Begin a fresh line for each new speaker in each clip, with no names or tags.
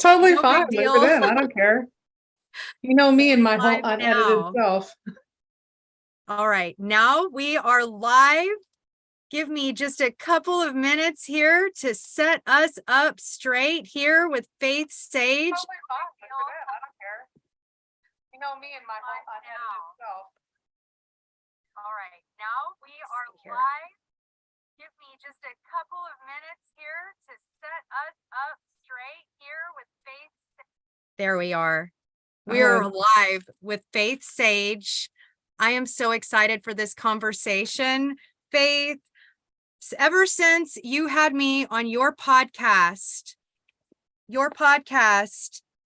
totally
No
fine.
big
Leave it
deal.
in. I don't care. You know me and my whole
Live
unedited
now.
self.
All right, now we are live. Give me just a couple of minutes here to set us up straight here with Faith Sage.
Totally fine. Leave it in. I don't care. You know me and my whole unedited self.
All right, now we are live. Give me just a couple of minutes here to set us up straight here with Faith. There we are. We're live with Faith Sage. I am so excited for this conversation. Faith, ever since you had me on your podcast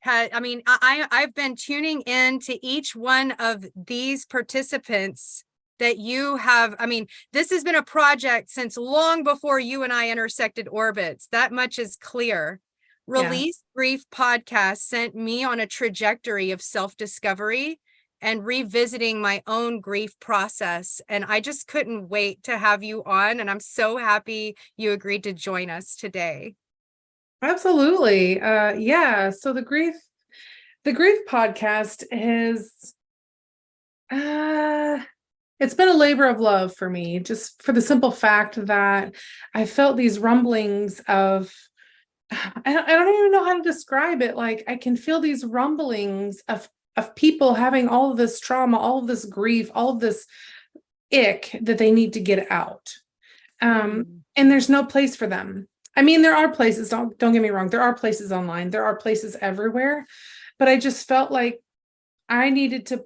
I've been tuning in to each one of these participants that you have. This has been a project since long before you and I intersected orbits. That much is clear. Release Grief podcast sent me on a trajectory of self-discovery and revisiting my own grief process. And I just couldn't wait to have you on. And I'm so happy you agreed to join us today.
Absolutely. So the grief podcast is it's been a labor of love for me, just for the simple fact that I felt these rumblings of I don't even know how to describe it. Like, I can feel these rumblings of people having all of this trauma, all of this grief, all of this ick that they need to get out. And there's no place for them. I mean, there are places, don't get me wrong. There are places online. There are places everywhere. But I just felt like I needed to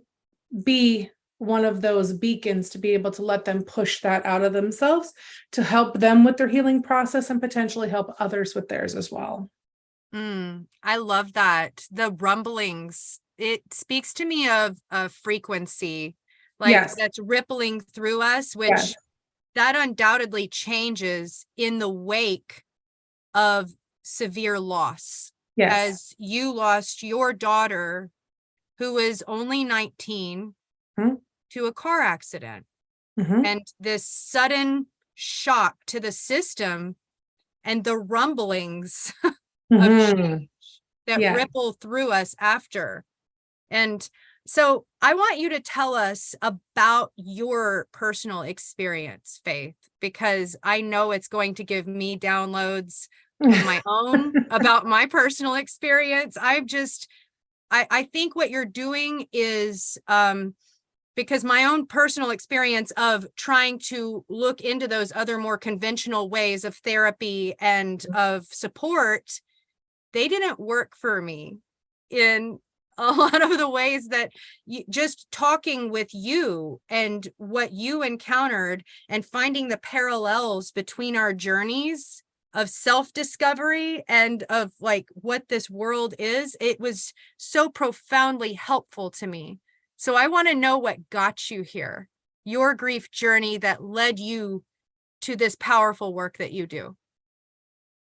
be one of those beacons to be able to let them push that out of themselves, to help them with their healing process and potentially help others with theirs as well.
I love that. The rumblings, it speaks to me of a frequency, that's rippling through us, which that undoubtedly changes in the wake of severe loss. As you lost your daughter, who was only 19, to a car accident. And this sudden shock to the system and the rumblings of change that ripple through us after. And so I want you to tell us about your personal experience, Faith, because I know it's going to give me downloads of my own about my personal experience. I think what you're doing is, because my own personal experience of trying to look into those other more conventional ways of therapy and of support, they didn't work for me in a lot of the ways that just talking with you and what you encountered and finding the parallels between our journeys of self-discovery and of like what this world is, it was so profoundly helpful to me. So I want to know what got you here, your grief journey that led you to this powerful work that you do.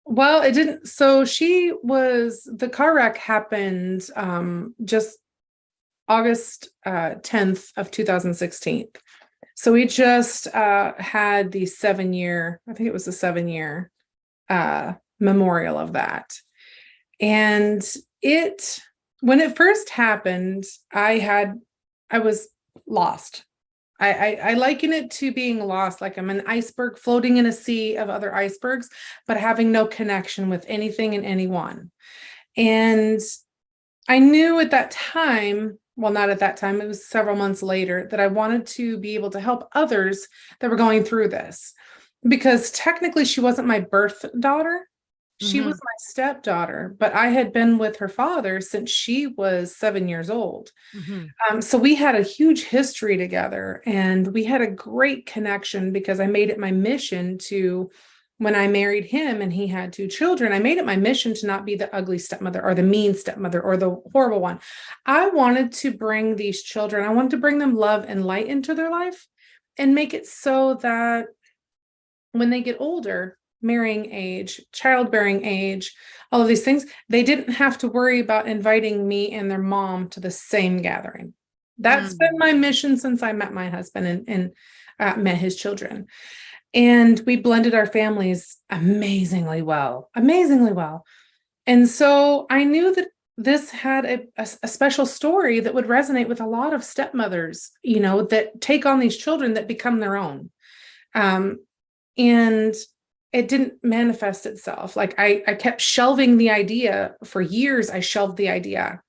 Well, it didn't. So the car wreck happened just August 10th of 2016. So we just had the 7-year, I think it was the 7-year memorial of that. And when it first happened, I was lost. I liken it to being lost, like I'm an iceberg floating in a sea of other icebergs, but having no connection with anything and anyone. And I knew at that time, well, not at that time, it was several months later, that I wanted to be able to help others that were going through this. Because technically she wasn't my birth daughter. She was my stepdaughter, but I had been with her father since she was 7 years old. So we had a huge history together, and we had a great connection because I made it my mission to, when I married him and he had 2 children, I made it my mission to not be the ugly stepmother or the mean stepmother or the horrible one. I wanted to bring these children, I wanted to bring them love and light into their life and make it so that when they get older, marrying age, childbearing age, all of these things, they didn't have to worry about inviting me and their mom to the same gathering. That's been my mission since I met my husband and met his children. And we blended our families amazingly well. And so I knew that this had a special story that would resonate with a lot of stepmothers, that take on these children that become their own. And it didn't manifest itself. Like I kept shelving the idea for years. I shelved the idea,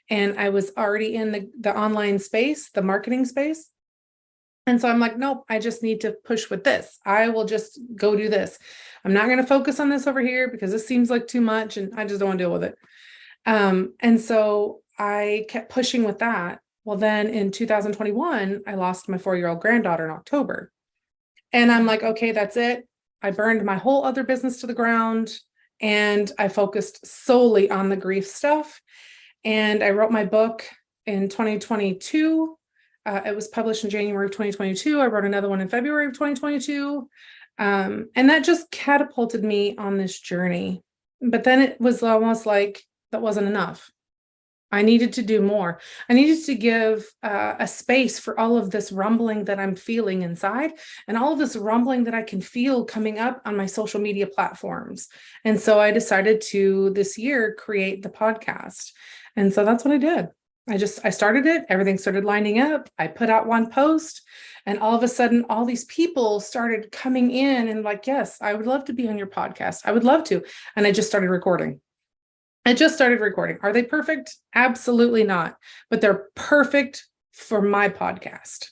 and I was already in the online space, the marketing space. And so I'm like, nope, I just need to push with this. I will just go do this. I'm not going to focus on this over here because this seems like too much and I just don't want to deal with it. And so I kept pushing with that. Well, then in 2021, I lost my 4-year-old granddaughter in October. And I'm like, okay, that's it. I burned my whole other business to the ground and I focused solely on the grief stuff. And I wrote my book in 2022. It was published in January of 2022. I wrote another one in February of 2022. And that just catapulted me on this journey. But then it was almost like that wasn't enough. I needed to do more. I needed to give a space for all of this rumbling that I'm feeling inside and all of this rumbling that I can feel coming up on my social media platforms. And so I decided to this year create the podcast. And so that's what I did. I started it. Everything started lining up. I put out one post and all of a sudden, all these people started coming in and like, yes, I would love to be on your podcast. I would love to. And I just started recording. Are they perfect? Absolutely not. But they're perfect for my podcast.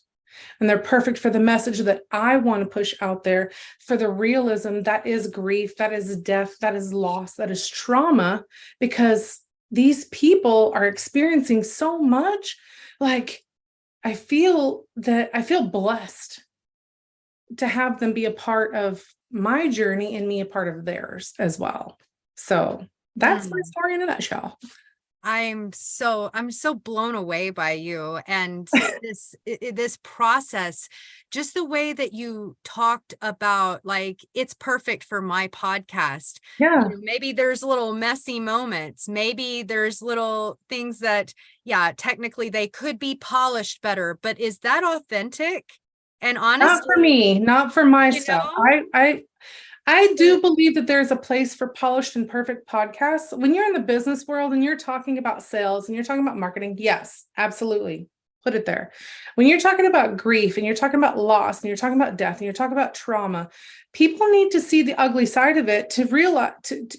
And they're perfect for the message that I want to push out there, for the realism that is grief, that is death, that is loss, that is trauma, because these people are experiencing so much. Like, I feel blessed to have them be a part of my journey and me a part of theirs as well. So that's my story in a nutshell.
I'm so blown away by you and this process, just the way that you talked about, like, it's perfect for my podcast.
Yeah.
Maybe there's little messy moments. Maybe there's little things that, yeah, technically they could be polished better, but is that authentic? And honestly,
not for me, not for my stuff. I do believe that there's a place for polished and perfect podcasts. When you're in the business world and you're talking about sales and you're talking about marketing, yes, absolutely. Put it there. When you're talking about grief and you're talking about loss and you're talking about death and you're talking about trauma, people need to see the ugly side of it to realize,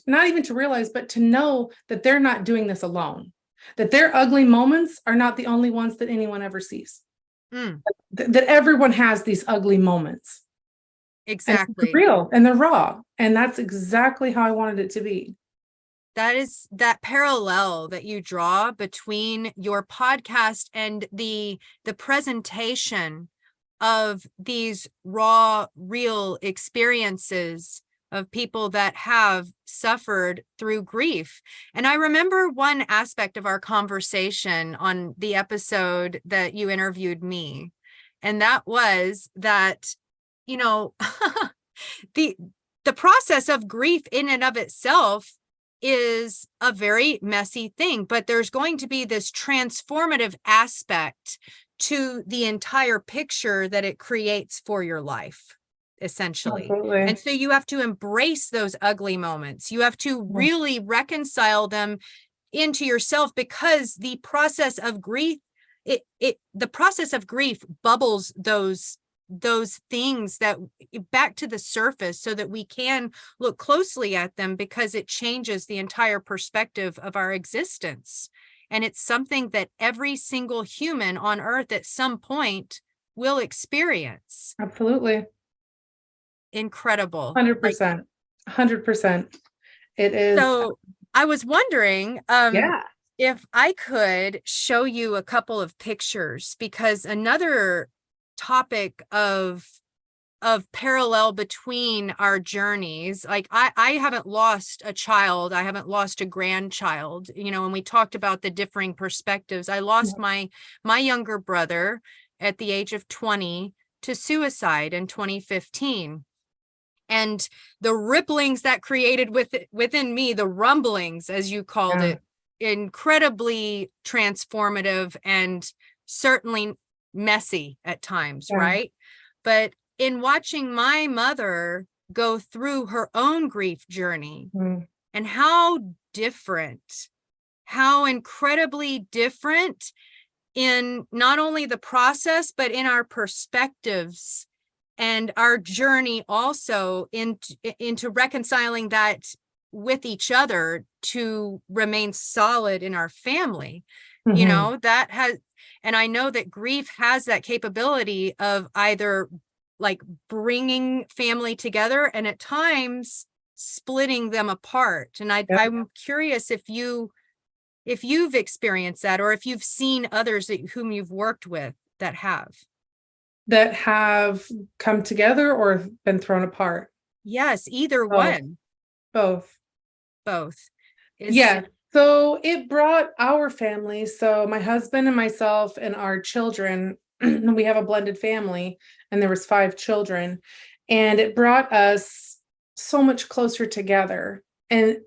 not even to realize, but to know that they're not doing this alone, that their ugly moments are not the only ones that anyone ever sees, that everyone has these ugly moments.
Exactly.
And they're real and they're raw. And that's exactly how I wanted it to be.
That is that parallel that you draw between your podcast and the presentation of these raw, real experiences of people that have suffered through grief. And I remember one aspect of our conversation on the episode that you interviewed me, and that was that, the process of grief in and of itself is a very messy thing, but there's going to be this transformative aspect to the entire picture that it creates for your life, essentially.
Absolutely.
And so you have to embrace those ugly moments. You have to really reconcile them into yourself, because the process of grief, the process of grief bubbles those things that back to the surface so that we can look closely at them, because it changes the entire perspective of our existence. And it's something that every single human on earth at some point will experience.
Absolutely.
Incredible.
100%. 100%. It is.
So I was wondering, if I could show you a couple of pictures, because another topic of parallel between our journeys, like I haven't lost a child, I haven't lost a grandchild, and we talked about the differing perspectives. I lost my younger brother at the age of 20 to suicide in 2015. And the ripplings that created within me, the rumblings, as you called it, incredibly transformative and certainly messy at times, right? But in watching my mother go through her own grief journey and how different, how incredibly different in not only the process, but in our perspectives and our journey also into reconciling that with each other to remain solid in our family. You know, that has, and I know that grief has that capability of either like bringing family together and at times splitting them apart. And I'm curious if you've experienced that, or if you've seen others whom you've worked with that
have come together or been thrown apart.
Yes, either one.
Both.
Yeah.
So it brought our family, so my husband and myself and our children, we have a blended family, and there was 5 children, and it brought us so much closer together. And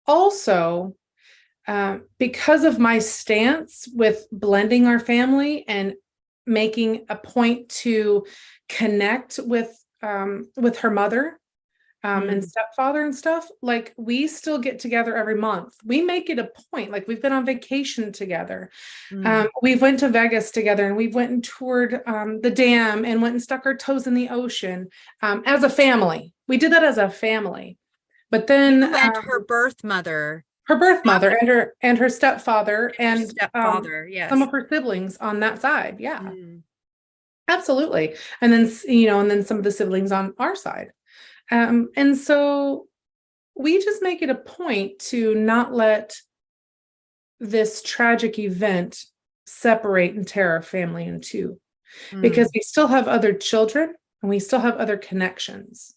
also, because of my stance with blending our family and making a point to connect with her mother and stepfather and stuff, like we still get together every month. We make it a point, like we've been on vacation together. We went to Vegas together, and we went and toured the dam and went and stuck our toes in the ocean as a family. We did that as a family. But then
her birth mother
and her stepfather and
yes,
some of her siblings on that side. Yeah, absolutely. And then, and then some of the siblings on our side. And so we just make it a point to not let this tragic event separate and tear our family in two, because we still have other children and we still have other connections.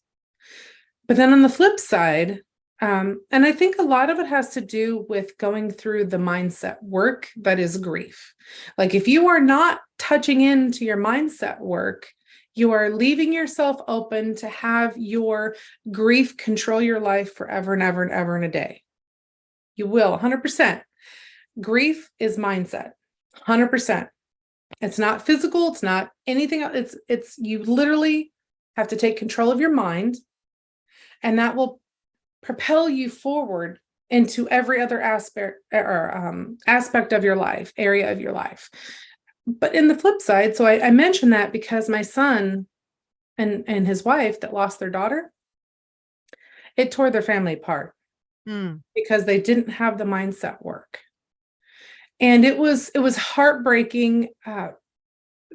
But then on the flip side, and I think a lot of it has to do with going through the mindset work that is grief. Like if you are not touching into your mindset work, you are leaving yourself open to have your grief control your life forever and ever and ever and a day. You will, 100%. Grief is mindset, 100%. It's not physical. It's not anything else. It's you literally have to take control of your mind, and that will propel you forward into every other aspect of your life, area of your life. But in the flip side, so I mentioned that because my son and his wife that lost their daughter, it tore their family apart because they didn't have the mindset work. And it was heartbreaking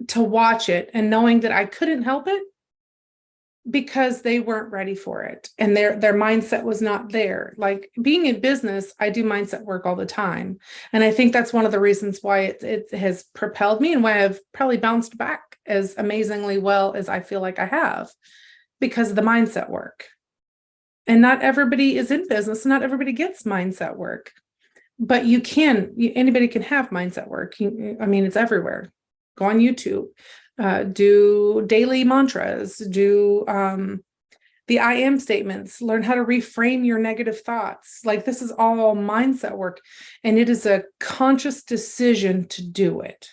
to watch it and knowing that I couldn't help it because they weren't ready for it and their mindset was not there. Like being in business, I do mindset work all the time. And I think that's one of the reasons why it has propelled me and why I've probably bounced back as amazingly well as I feel like I have, because of the mindset work. And not everybody is in business. Not everybody gets mindset work, but anybody can have mindset work. It's everywhere. Go on YouTube. Do daily mantras, do the I am statements, learn how to reframe your negative thoughts. Like this is all mindset work, and it is a conscious decision to do it.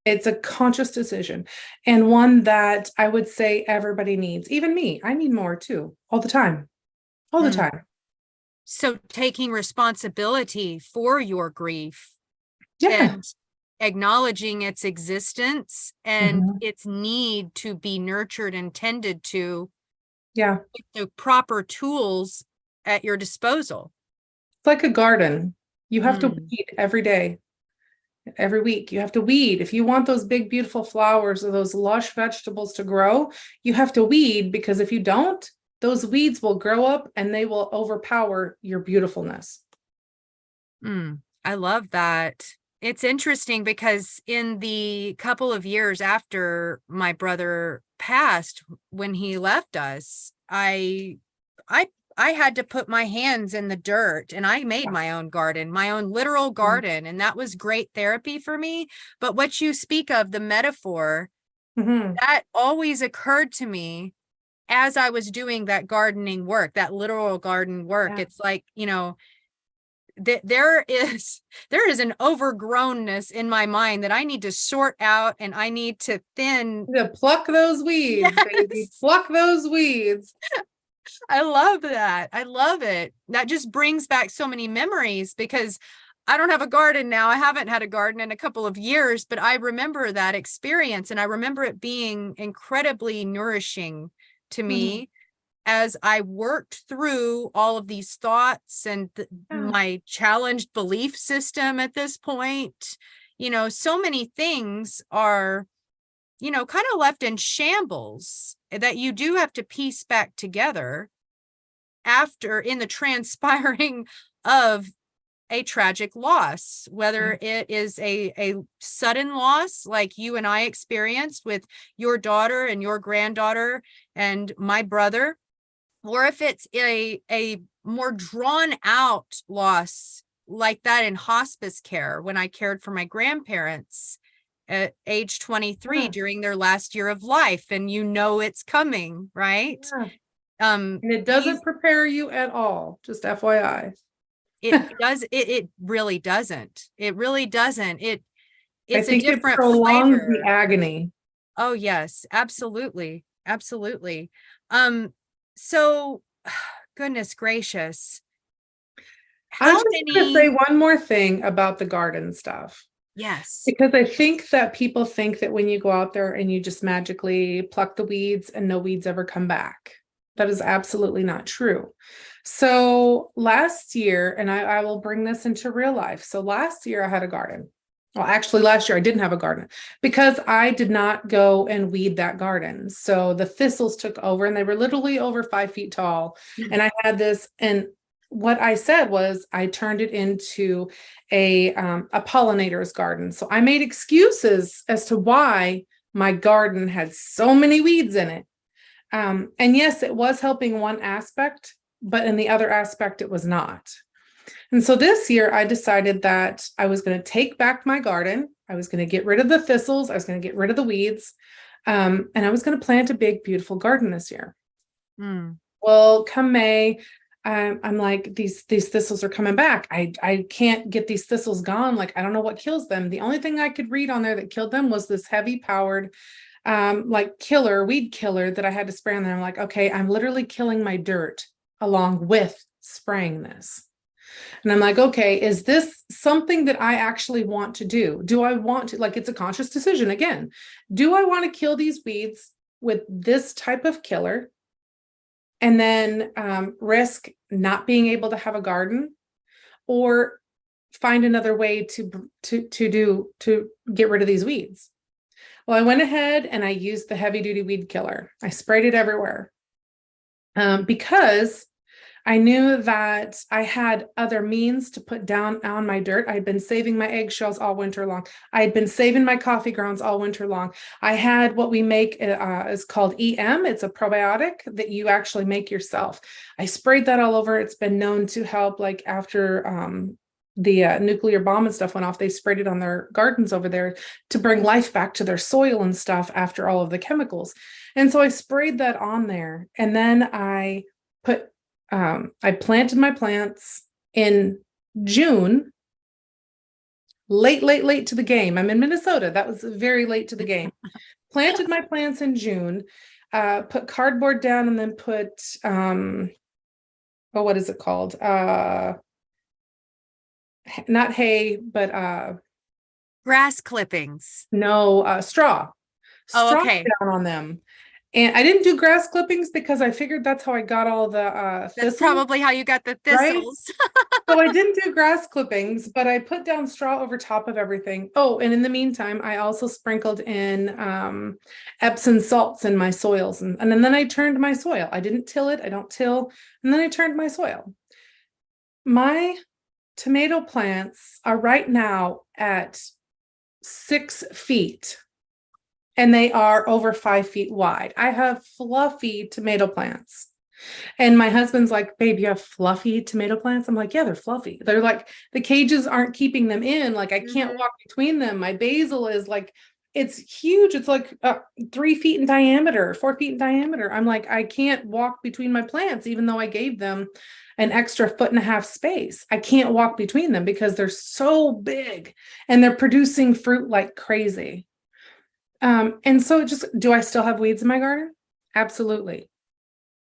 It's a conscious decision, and one that I would say everybody needs. Even me, I need more too, all the time.
So taking responsibility for your grief.
Yeah.
And acknowledging its existence and its need to be nurtured and tended to, with the proper tools at your disposal.
It's like a garden. You have to weed every day, every week. You have to weed. If you want those big, beautiful flowers or those lush vegetables to grow, you have to weed, because if you don't, those weeds will grow up and they will overpower your beautifulness.
I love that. It's interesting because in the couple of years after my brother passed, when he left us, I had to put my hands in the dirt, and I made my own garden, my own literal garden. And that was great therapy for me. But what you speak of, the metaphor, that always occurred to me as I was doing that gardening work, that literal garden work. It's like, there is an overgrownness in my mind that I need to sort out, and I need to pluck
those weeds, baby. Pluck those weeds.
I love that. I love it. That just brings back so many memories because I don't have a garden now. I haven't had a garden in a couple of years, but I remember that experience and I remember it being incredibly nourishing to me as I worked through all of these thoughts and my challenged belief system at this point. So many things are, kind of left in shambles that you do have to piece back together after in the transpiring of a tragic loss, whether it is a sudden loss like you and I experienced with your daughter and your granddaughter and my brother, or if it's a more drawn out loss like that in hospice care when I cared for my grandparents at age 23 during their last year of life, and it's coming, right?
And it doesn't prepare you at all, just FYI.
It really doesn't. It really doesn't. It's
a different prolongs flavor. The agony.
Oh yes, absolutely. Absolutely. So goodness gracious.
I'm just going to say one more thing about the garden stuff.
Yes.
Because I think that people think that when you go out there and you just magically pluck the weeds and no weeds ever come back. That is absolutely not true. So last year, and I will bring this into real life. So last year I had a garden. Well, actually last year I didn't have a garden because I did not go and weed that garden. So the thistles took over and they were literally over 5 feet tall. And I had this, and what I said was I turned it into a pollinator's garden. So I made excuses as to why my garden had so many weeds in it. And yes, it was helping one aspect, but in the other aspect, it was not. And so this year I decided that I was going to take back my garden. I was going to get rid of the thistles. I was going to get rid of the weeds. And I was going to plant a big, beautiful garden this year. Well, come May, I'm like, these thistles are coming back. I can't get these thistles gone. Like, I don't know what kills them. The only thing I could read on there that killed them was this heavy powered like weed killer that I had to spray on there. I'm like, okay, I'm literally killing my dirt along with spraying this. And I'm like, okay, is this something that I actually want to do? Do I want to, like, it's a conscious decision again. Do I want to kill these weeds with this type of killer and then risk not being able to have a garden, or find another way to get rid of these weeds? Well, I went ahead and I used the heavy duty weed killer. I sprayed it everywhere because I knew that I had other means to put down on my dirt. I had been saving my eggshells all winter long. I had been saving my coffee grounds all winter long. I had what we make is called EM. It's a probiotic that you actually make yourself. I sprayed that all over. It's been known to help, like after the nuclear bomb and stuff went off, they sprayed it on their gardens over there to bring life back to their soil and stuff after all of the chemicals. And so I sprayed that on there. And then I planted my plants in June, late to the game. I'm in Minnesota. That was very late to the game. Planted my plants in June, put cardboard down, and then put, what is it called? Not hay, but
grass clippings.
No, straw.
Oh, okay.
Down on them. And I didn't do grass clippings because I figured that's how I got all the
that's probably how you got the thistles.
Right? So I didn't do grass clippings, but I put down straw over top of everything. Oh, and in the meantime, I also sprinkled in Epsom salts in my soils. And then I turned my soil. I didn't till it. I don't till. And then I turned my soil. My tomato plants are right now at 6 feet. And they are over 5 feet wide. I have fluffy tomato plants. And my husband's like, babe, you have fluffy tomato plants? I'm like, yeah, they're fluffy. They're like, the cages aren't keeping them in. Like, I can't walk between them. My basil is like, it's huge. It's like 3 feet in diameter, 4 feet in diameter. I'm like, I can't walk between my plants, even though I gave them an extra 1.5 feet space. I can't walk between them because they're so big and they're producing fruit like crazy. And so do I still have weeds in my garden? Absolutely.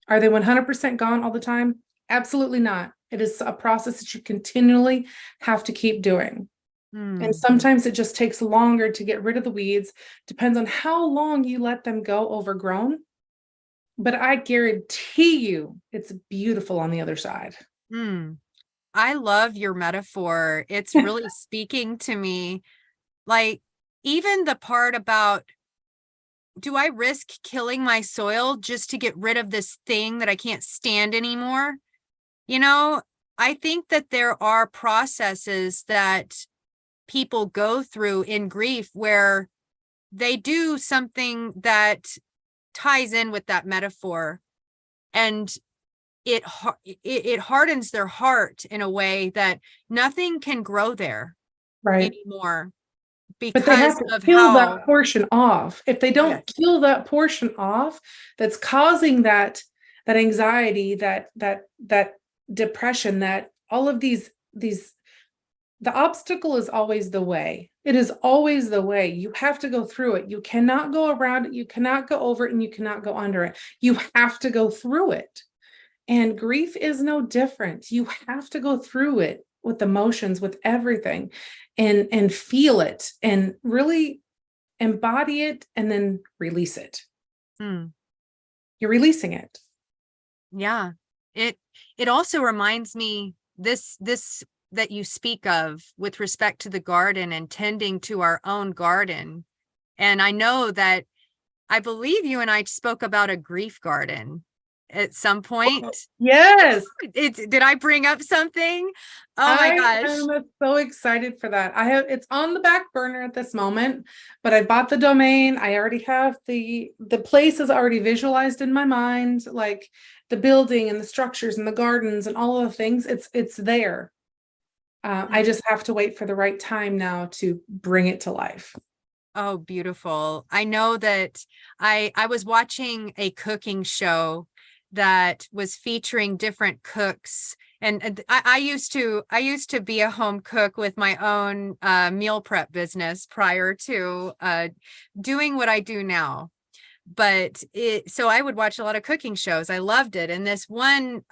Are they 100% gone all the time? Absolutely not. It is a process that you continually have to keep doing. And sometimes it just takes longer to get rid of the weeds. Depends on how long you let them go overgrown. But I guarantee you it's beautiful on the other side.
I love your metaphor. It's really speaking to me. Like, even the part about, do I risk killing my soil just to get rid of this thing that I can't stand anymore? You know, I think that there are processes that people go through in grief where they do something that ties in with that metaphor, and it hardens their heart in a way that nothing can grow there anymore,
But they have
because
to
of
kill
how
that portion off. If they don't kill that portion off, that's causing that anxiety, that depression, that all of these, the obstacle is always the way. It is always the way. You have to go through it. You cannot go around it. You cannot go over it, and you cannot go under it. You have to go through it. And grief is no different. You have to go through it with emotions, with everything, and feel it and really embody it and then release it. You're releasing it.
Yeah. It also reminds me, this that you speak of with respect to the garden and tending to our own garden. And I know that, I believe you and I spoke about a grief garden at some point.
Yes.
Did I bring up something? Oh my gosh.
I am so excited for that. It's on the back burner at this moment, but I bought the domain. I already have the place is already visualized in my mind, like the building and the structures and the gardens and all of the things. It's there. I just have to wait for the right time now to bring it to life.
Oh, beautiful. I know that I was watching a cooking show that was featuring different cooks. And I used to be a home cook with my own meal prep business prior to doing what I do now. But so I would watch a lot of cooking shows. I loved it. And this one,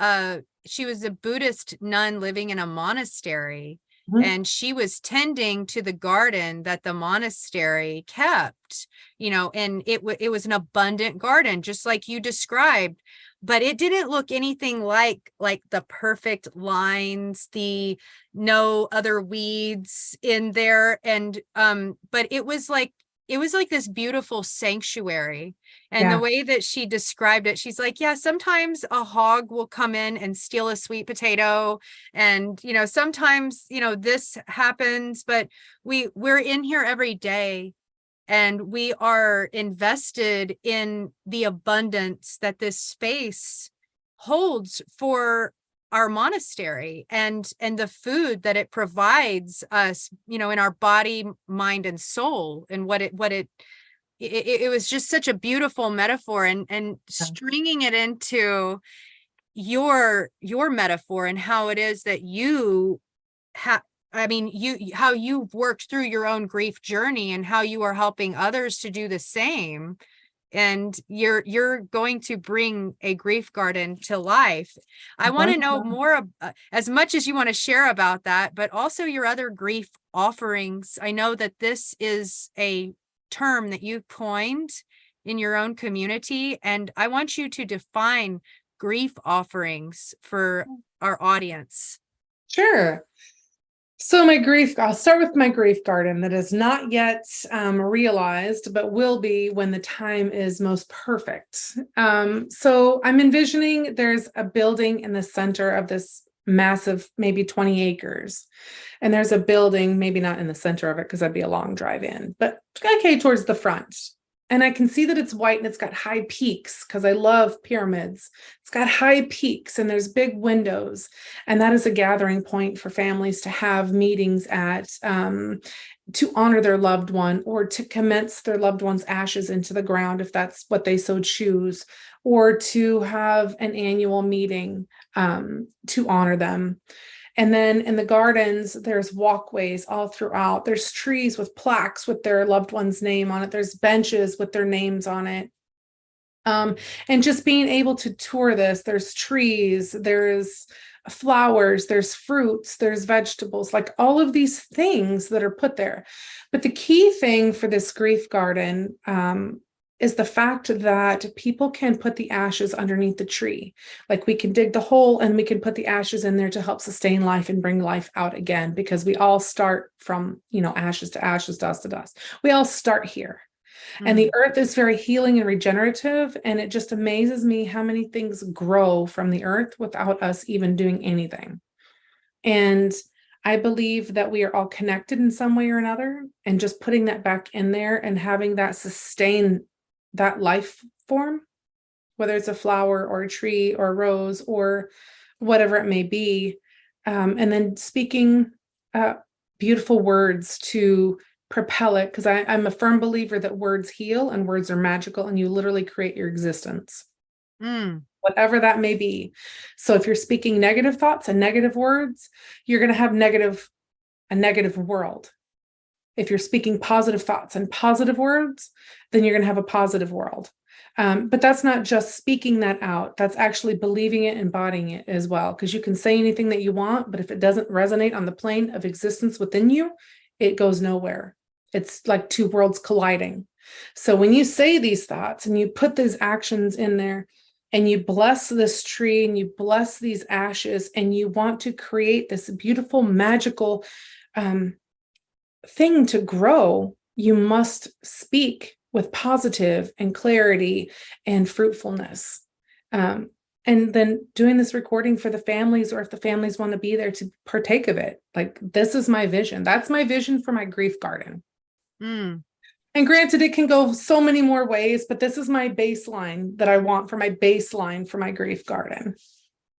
she was a Buddhist nun living in a monastery. And she was tending to the garden that the monastery kept, and it was an abundant garden, just like you described, but it didn't look anything like the perfect lines, the no other weeds in there. And, but it was like this beautiful sanctuary. And the way that she described it, she's like, yeah, sometimes a hog will come in and steal a sweet potato. And, sometimes, this happens, but we're in here every day, and we are invested in the abundance that this space holds for our monastery, and the food that it provides us, in our body, mind, and soul. And what it was just such a beautiful metaphor, and stringing it into your metaphor and how it is that you have, how you've worked through your own grief journey and how you are helping others to do the same. And you're going to bring a grief garden to life. I want to know more, as much as you want to share about that, but also your other grief offerings. I know that this is a term that you coined in your own community, and I want you to define grief offerings for our audience.
Sure. So I'll start with my grief garden that is not yet realized, but will be when the time is most perfect. So I'm envisioning there's a building in the center of this massive, maybe 20 acres. And there's a building, maybe not in the center of it, because that'd be a long drive in, but okay, towards the front. And I can see that it's white and it's got high peaks, because I love pyramids. It's got high peaks and there's big windows. And that is a gathering point for families to have meetings at, to honor their loved one, or to commence their loved one's ashes into the ground, if that's what they so choose, or to have an annual meeting to honor them. And then in the gardens, there's walkways all throughout. There's trees with plaques with their loved one's name on it. There's benches with their names on it. And just being able to tour this, there's trees, there's flowers, there's fruits, there's vegetables, like all of these things that are put there. But the key thing for this grief garden is the fact that people can put the ashes underneath the tree. Like we can dig the hole and we can put the ashes in there to help sustain life and bring life out again, because we all start from, ashes to ashes, dust to dust. We all start here. And the earth is very healing and regenerative. And it just amazes me how many things grow from the earth without us even doing anything. And I believe that we are all connected in some way or another. And just putting that back in there and having that sustain that life form, whether it's a flower or a tree or a rose or whatever it may be. And then speaking beautiful words to propel it, because I'm a firm believer that words heal and words are magical, and you literally create your existence, whatever that may be. So if you're speaking negative thoughts and negative words, you're going to have a negative world. If you're speaking positive thoughts and positive words, then you're going to have a positive world. But that's not just speaking that out. That's actually believing it, embodying it as well. Because you can say anything that you want, but if it doesn't resonate on the plane of existence within you, it goes nowhere. It's like two worlds colliding. So when you say these thoughts and you put these actions in there and you bless this tree and you bless these ashes and you want to create this beautiful, magical thing to grow, you must speak with positive and clarity and fruitfulness. And then doing this recording for the families, or if the families want to be there to partake of it. Like, this is my vision. That's my vision for my grief garden. And granted, it can go so many more ways, but this is my baseline that I want for my baseline for my grief garden.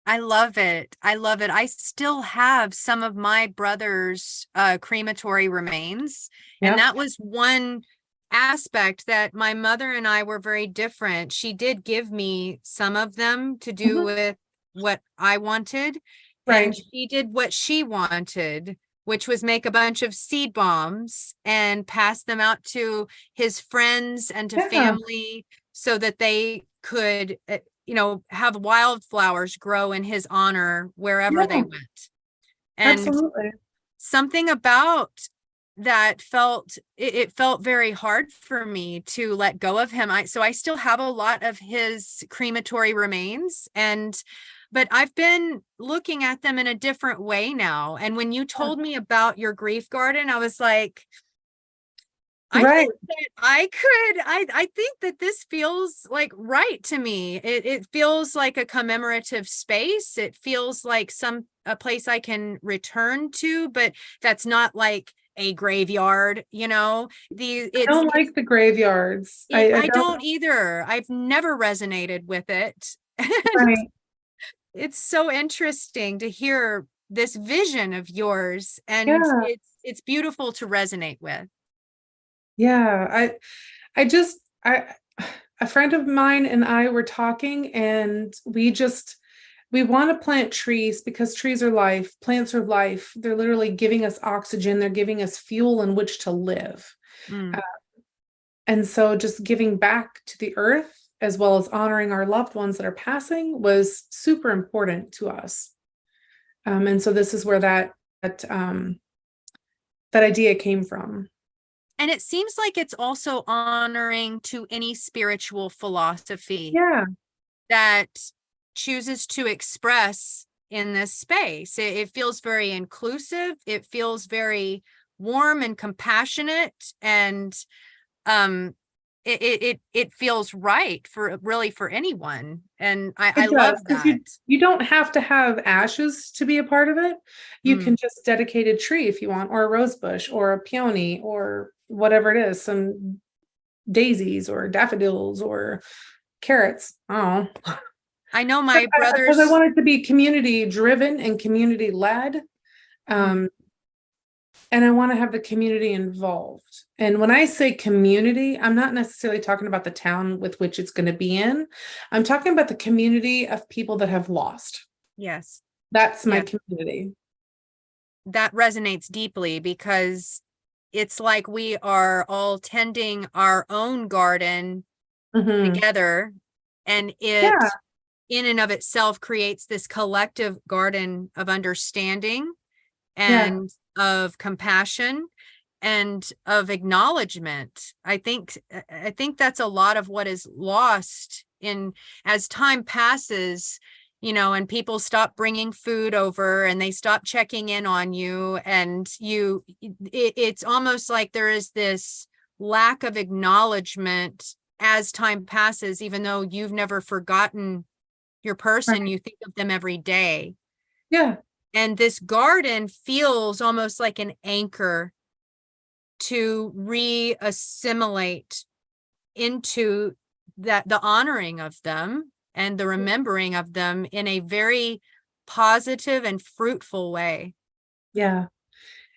I love it. I love it. I still have some of my brother's crematory remains.
Yep.
And that was one aspect that my mother and I were very different. She did give me some of them to do with what I wanted.
Right.
And she did what she wanted, which was make a bunch of seed bombs and pass them out to his friends and to family so that they could, have wildflowers grow in his honor wherever they went. And
absolutely,
something about that felt very hard for me to let go of him. So I still have a lot of his crematory remains, but I've been looking at them in a different way now. And when you told me about your grief garden, I was like, I think that I think that this feels like right to me. It feels like a commemorative space. It feels like a place I can return to, but that's not like a graveyard, I
don't like the graveyards.
I don't either. I've never resonated with it.
Right.
It's so interesting to hear this vision of yours, and it's beautiful to resonate with.
Yeah, a friend of mine and I were talking, and we want to plant trees because trees are life, plants are life. They're literally giving us oxygen. They're giving us fuel in which to live. And so just giving back to the earth, as well as honoring our loved ones that are passing, was super important to us. And so this is where that idea came from.
And it seems like it's also honoring to any spiritual philosophy that chooses to express in this space. It feels very inclusive. It feels very warm and compassionate, and it feels right for anyone. And I love that.
You don't have to have ashes to be a part of it. You can just dedicate a tree if you want, or a rose bush, or a peony, or whatever it is, some daisies or daffodils or carrots. Oh,
I know my brothers.
Because I want it to be community driven and community led. And I want to have the community involved. And when I say community, I'm not necessarily talking about the town with which it's going to be in. I'm talking about the community of people that have lost.
Yes.
That's my community.
That resonates deeply, because it's like we are all tending our own garden together, And it in and of itself creates this collective garden of understanding and of compassion and of acknowledgement. I think that's a lot of what is lost in as time passes, you know, and people stop bringing food over and they stop checking in on you, and it's almost like there is this lack of acknowledgement as time passes, even though you've never forgotten your person, you think of them every day. And this garden feels almost like an anchor to re-assimilate into that, the honoring of them and the remembering of them in a very positive and fruitful way.
Yeah,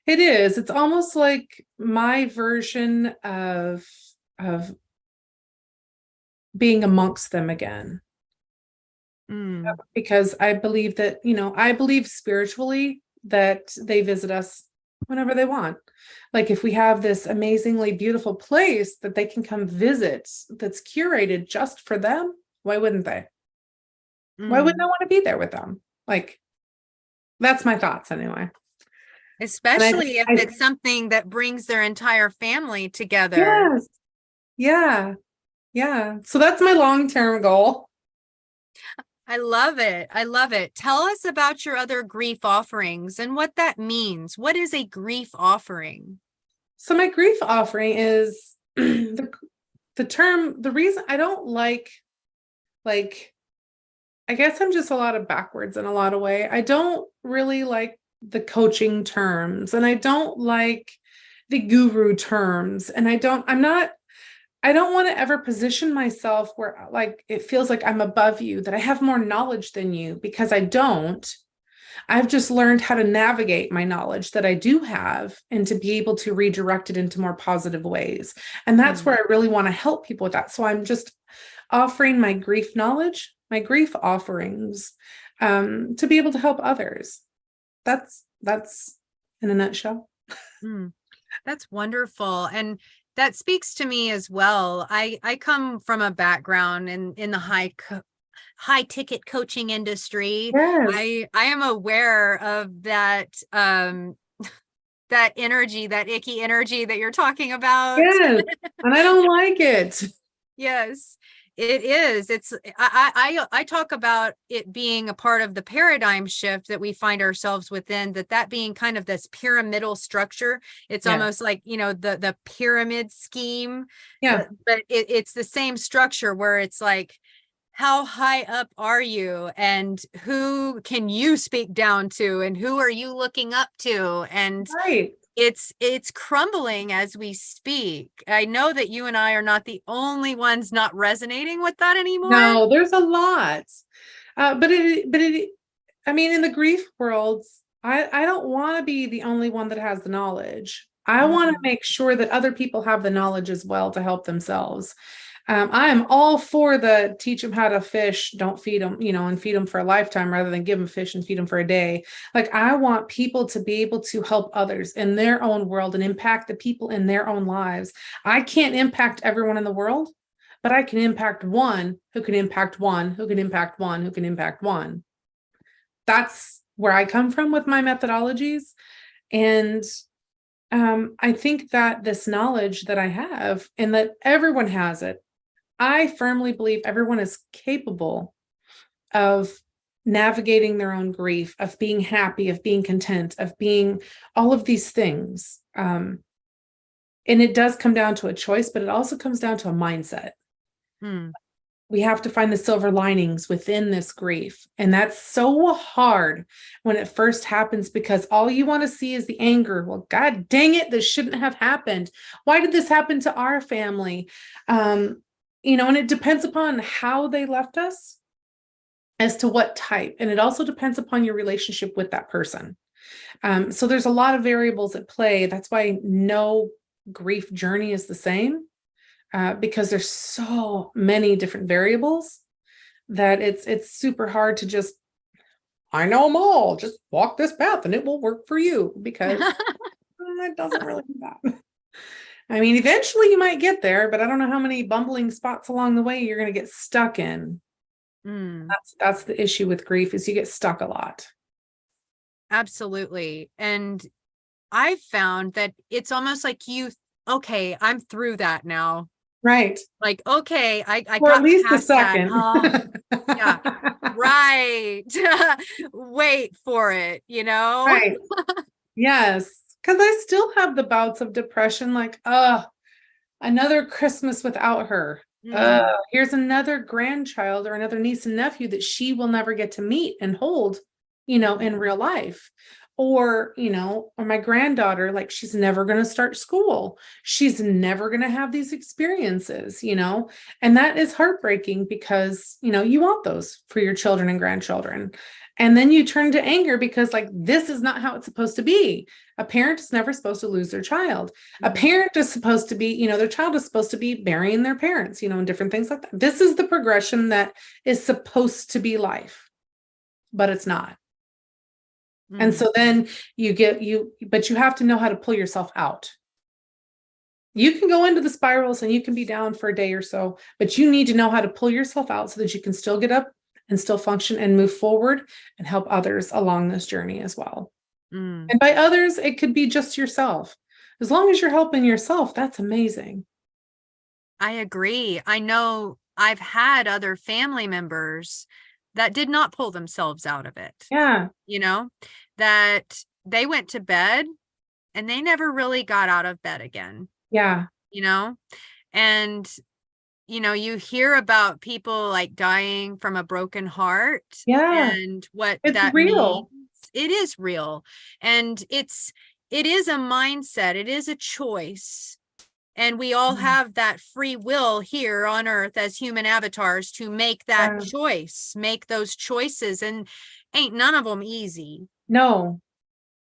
it is. It's almost like my version of being amongst them again. Because I believe that, you know, I believe spiritually that they visit us whenever they want. Like if we have this amazingly beautiful place that they can come visit that's curated just for them, why wouldn't they? Why wouldn't I want to be there with them? Like, that's my thoughts anyway.
Especially if it's something that brings their entire family together.
Yes. Yeah. So that's my long-term goal.
I love it. I love it. Tell us about your other grief offerings and what that means. What is a grief offering?
So my grief offering is the term, the reason I don't like, I guess I'm just a lot of backwards in a lot of way. I don't really like the coaching terms, and I don't like the guru terms, and I don't want to ever position myself where like it feels like I'm above you, that I have more knowledge than you, because I don't. I've just learned how to navigate my knowledge that I do have and to be able to redirect it into more positive ways. And that's where I really want to help people with that. So I'm just offering my grief knowledge, my grief offerings, to be able to help others. That's in a nutshell.
That's wonderful. And that speaks to me as well. I come from a background in the high ticket coaching industry. I am aware of that that energy, that icky energy that you're talking about.
Yes, and I don't like it.
Yes, it is. It's I talk about it being a part of the paradigm shift that we find ourselves within, that being kind of this pyramidal structure. It's almost like, you know, the pyramid scheme. But it's the same structure where it's like, how high up are you, and who can you speak down to, and who are you looking up to? And it's crumbling as we speak. I know that you and I are not the only ones not resonating with that anymore.
No, there's a lot. But I mean, in the grief world, I don't want to be the only one that has the knowledge. I want to make sure that other people have the knowledge as well to help themselves. I am all for the teach them how to fish, don't feed them, you know, and feed them for a lifetime rather than give them fish and feed them for a day. Like, I want people to be able to help others in their own world and impact the people in their own lives. I can't impact everyone in the world, but I can impact one who can impact one, who can impact one, who can impact one. That's where I come from with my methodologies. And I think that this knowledge that I have, and that everyone has it, I firmly believe everyone is capable of navigating their own grief, of being happy, of being content, of being all of these things. And it does come down to a choice, but it also comes down to a mindset. We have to find the silver linings within this grief. And that's so hard when it first happens, because all you want to see is the anger. Well, God dang it, this shouldn't have happened. Why did this happen to our family? You know, and it depends upon how they left us as to what type. And it also depends upon your relationship with that person. So there's a lot of variables at play. That's why no grief journey is the same, because there's so many different variables that it's super hard to just, I know them all, just walk this path and it will work for you, because it doesn't really do that. I mean, eventually you might get there, but I don't know how many bumbling spots along the way you're going to get stuck in.
Mm,
That's the issue with grief, is you get stuck a lot.
absolutely. And I've found that it's almost like okay, I'm through that now.
Right.
Like, okay, I
Or at
got
least a
past that.
second.
Oh, yeah, right. Wait for it, you know?
Right. Yes. Because I still have the bouts of depression, like, another Christmas without her.
Mm,
Here's another grandchild or another niece and nephew that she will never get to meet and hold, in real life. Or, or my granddaughter, like, she's never going to start school. She's never going to have these experiences, and that is heartbreaking because, you want those for your children and grandchildren. And then you turn to anger because, like, this is not how it's supposed to be. A parent is never supposed to lose their child. A parent is supposed to be, their child is supposed to be burying their parents, and different things like that. This is the progression that is supposed to be life, but it's not. And so then but you have to know how to pull yourself out. You can go into the spirals and you can be down for a day or so, but you need to know how to pull yourself out so that you can still get up and still function and move forward and help others along this journey as well. And by others, it could be just yourself. As long as you're helping yourself, that's amazing.
I agree. I know I've had other family members that did not pull themselves out of it.
Yeah.
That they went to bed and they never really got out of bed again.
Yeah.
And you hear about people like dying from a broken heart.
Yeah.
And what
It's
that
real.
means. It is real. And it is a mindset. It is a choice. And we all have that free will here on earth as human avatars to make that choice, make those choices. And ain't none of them easy.
No,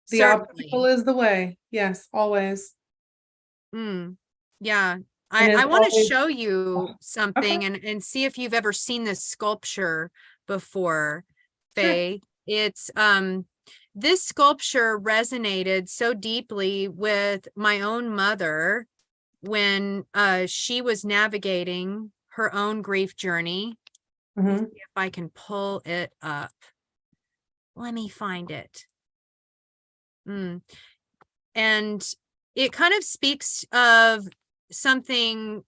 the
Certainly.
obstacle is the way. Yes, always.
Yeah. I want to show you something and see if you've ever seen this sculpture before, Faye. It's this sculpture resonated so deeply with my own mother when she was navigating her own grief journey. Let me see if I can pull it up. Let me find it. And it kind of speaks of something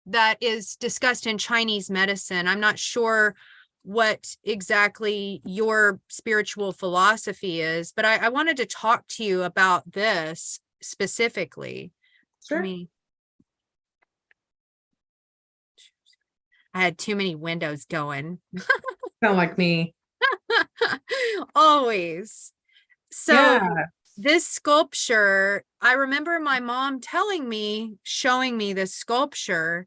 that is discussed in Chinese medicine. I'm not sure what exactly your spiritual philosophy is, but I wanted to talk to you about this specifically.
Sure.
I had too many windows going.
Sound like me.
Always. So this sculpture, I remember my mom showing me this sculpture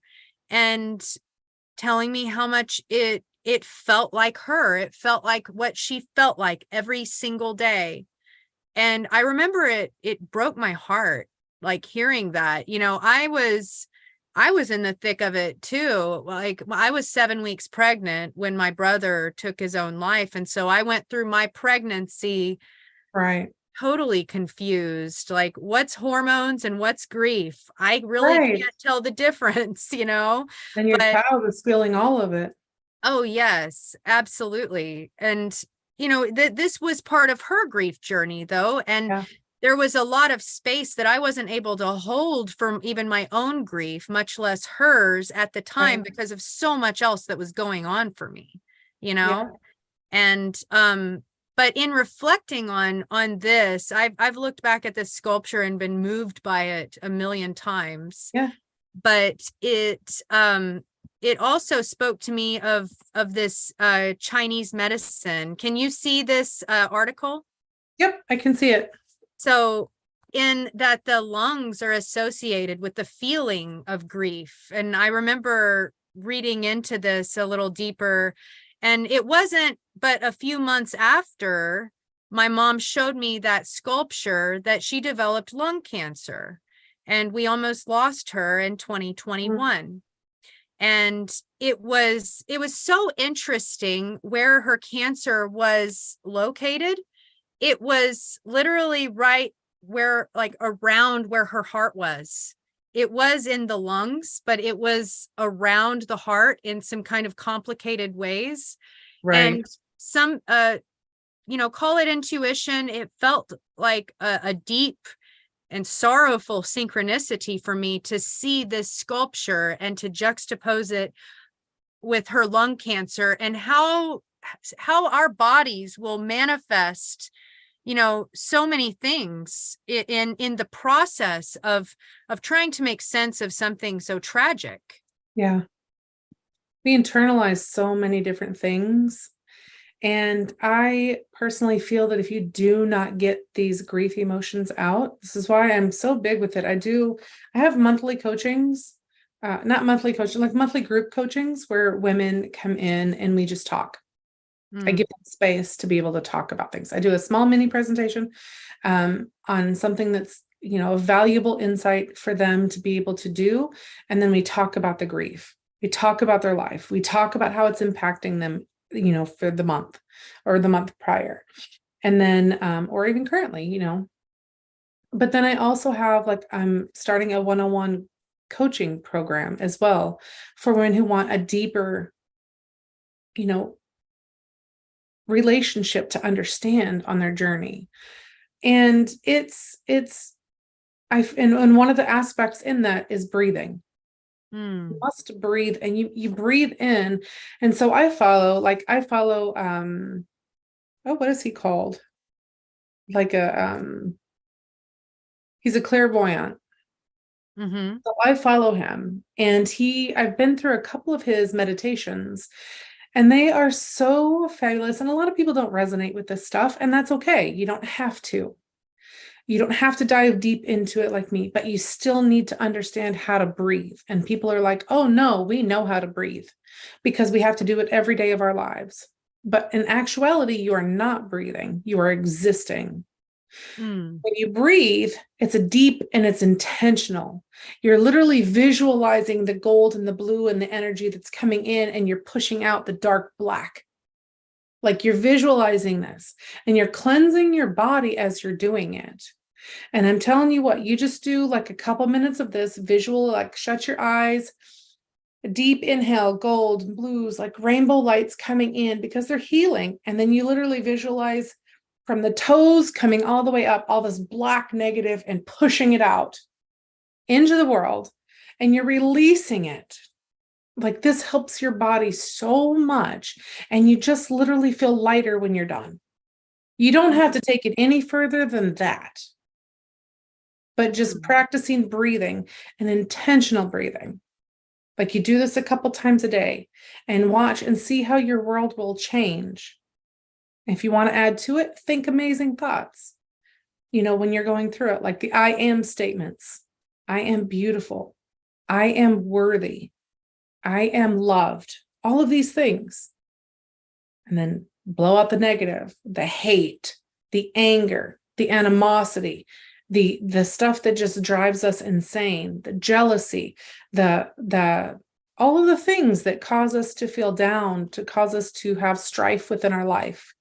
and telling me how much it felt like her. It felt like what she felt like every single day. And I remember it broke my heart, like hearing that. I was in the thick of it too. Like, I was 7 weeks pregnant when my brother took his own life. And so I went through my pregnancy totally confused, like what's hormones and what's grief. I really can't tell the difference, And
your child is feeling all of it.
Oh, yes, absolutely. And, this was part of her grief journey, though. And there was a lot of space that I wasn't able to hold from even my own grief, much less hers at the time, because of so much else that was going on for me, And, but in reflecting on this, I've looked back at this sculpture and been moved by it a million times.
Yeah.
But it also spoke to me of this Chinese medicine. Can you see this article?
Yep, I can see it.
So in that the lungs are associated with the feeling of grief. And I remember reading into this a little deeper, and it wasn't but a few months after my mom showed me that sculpture that she developed lung cancer, and we almost lost her in 2021. And it was so interesting where her cancer was located. It was literally right where, like, around where her heart was. it was in the lungs, but it was around the heart in some kind of complicated ways.
Right.
And some, call it intuition. It felt like a deep and sorrowful synchronicity for me to see this sculpture and to juxtapose it with her lung cancer, and how our bodies will manifest, so many things in the process of trying to make sense of something so tragic.
Yeah. We internalize so many different things. And I personally feel that if you do not get these grief emotions out, this is why I'm so big with it. I have monthly coachings, not monthly coaching, like monthly group coachings where women come in and we just talk. I give them space to be able to talk about things. I do a small mini presentation on something that's, a valuable insight for them to be able to do. And then we talk about the grief. We talk about their life. We talk about how it's impacting them, for the month or the month prior. And then, or even currently, but then I also have I'm starting a one-on-one coaching program as well for women who want a deeper, relationship to understand on their journey. And and one of the aspects in that is breathing. You must breathe, and you breathe in. And so I follow what is he called? He's a clairvoyant. So I follow him, and I've been through a couple of his meditations, and they are so fabulous. And a lot of people don't resonate with this stuff, and that's okay. You don't have to. You don't have to dive deep into it like me, but you still need to understand how to breathe. And people are like, oh no, we know how to breathe because we have to do it every day of our lives. But in actuality, you are not breathing, you are existing. When you breathe, it's a deep and it's intentional. You're literally visualizing the gold and the blue and the energy that's coming in, and you're pushing out the dark black. Like you're visualizing this, and you're cleansing your body as you're doing it. And I'm telling you what, you just do like a couple minutes of this visual, like shut your eyes, deep inhale, gold, blues, like rainbow lights coming in because they're healing. And then you literally visualize from the toes coming all the way up, all this black negative, and pushing it out into the world. And you're releasing it. Like this helps your body so much. And you just literally feel lighter when you're done. You don't have to take it any further than that. But just practicing breathing and intentional breathing. Like you do this a couple times a day and watch and see how your world will change. If you want to add to it, think amazing thoughts. When you're going through it, like the I am statements. I am beautiful. I am worthy. I am loved. All of these things. And then blow out the negative, the hate, the anger, the animosity, the stuff that just drives us insane, the jealousy, the all of the things that cause us to feel down, to cause us to have strife within our life.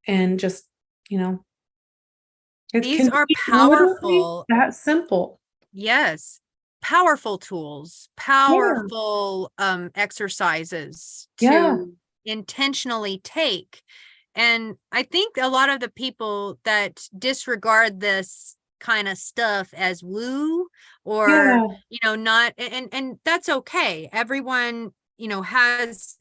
And just,
these are powerful.
That simple.
Yes. Powerful tools, powerful exercises to intentionally take. And I think a lot of the people that disregard this kind of stuff as woo or not, and that's okay. Everyone has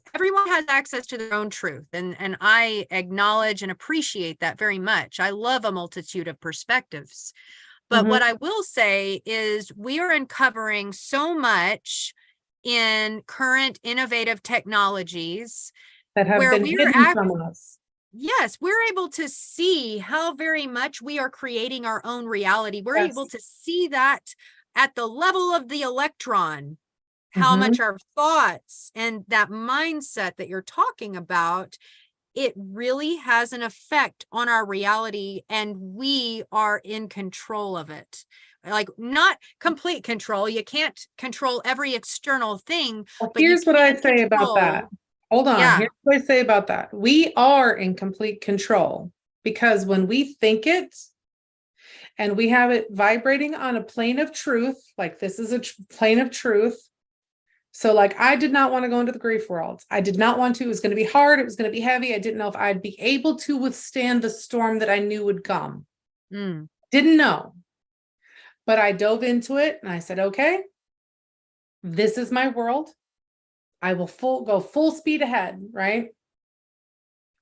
access to their own truth, and I acknowledge and appreciate that very much. I love a multitude of perspectives. But what I will say is we are uncovering so much in current innovative technologies
that have been hidden from us.
Yes, we're able to see how very much we are creating our own reality. We're able to see that at the level of the electron, how much our thoughts and that mindset that you're talking about, it really has an effect on our reality, and we are in control of it. Like, not complete control. You can't control every external thing.
Well, here's what I say about that. Hold on. Yeah. Here's what I say about that. We are in complete control because when we think it and we have it vibrating on a plane of truth. Like this is a plane of truth. So like, I did not want to go into the grief world. I did not want to. It was going to be hard. It was going to be heavy. I didn't know if I'd be able to withstand the storm that I knew would come. Didn't know. But I dove into it and I said, okay, this is my world. I will go full speed ahead, right?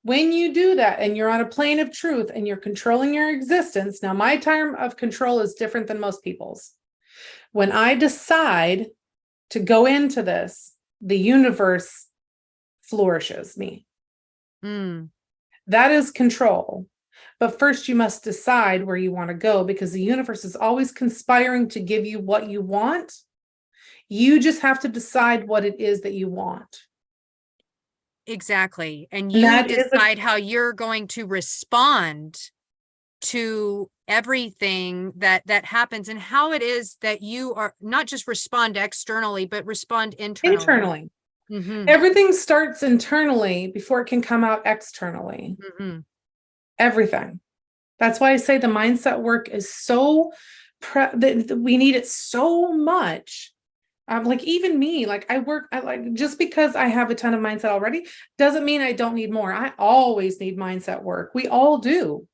When you do that and you're on a plane of truth and you're controlling your existence, now my term of control is different than most people's. When I decide to go into this, the universe flourishes me. That is control. But first you must decide where you want to go, because the universe is always conspiring to give you what you want. You just have to decide what it is that you want.
Exactly. And you decide how you're going to respond to everything that happens, and how it is that you are not just respond externally, but respond internally.
Everything starts internally before it can come out externally. Everything. That's why I say the mindset work is so we need it so much. Like even me, like I like, just because I have a ton of mindset already doesn't mean I don't need more. I always need mindset work. We all do.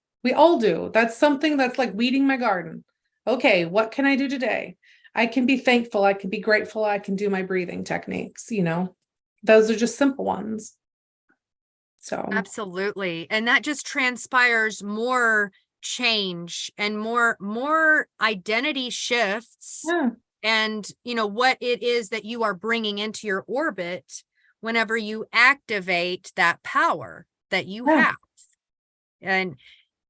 That's something that's like weeding my garden. Okay, what can I do today? I can be thankful. I can be grateful. I can do my breathing techniques, those are just simple ones. So
absolutely. And that just transpires more change and more identity shifts. And what it is that you are bringing into your orbit whenever you activate that power that you have. And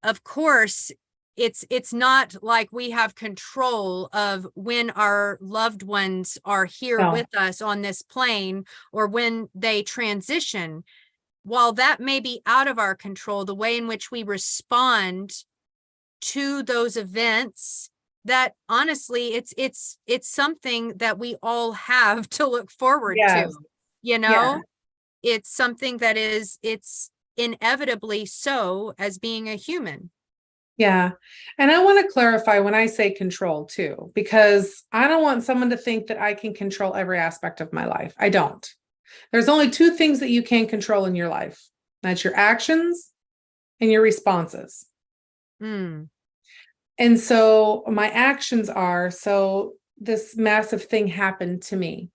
of course, it's not like we have control of when our loved ones are here with us on this plane or when they transition. While that may be out of our control, the way in which we respond to those events, that honestly, it's something that we all have to look forward to. It's something that it's inevitably so as being a human.
Yeah. And I want to clarify when I say control too, because I don't want someone to think that I can control every aspect of my life. I don't. There's only two things that you can control in your life. That's your actions and your responses. And so my actions are, so this massive thing happened to me.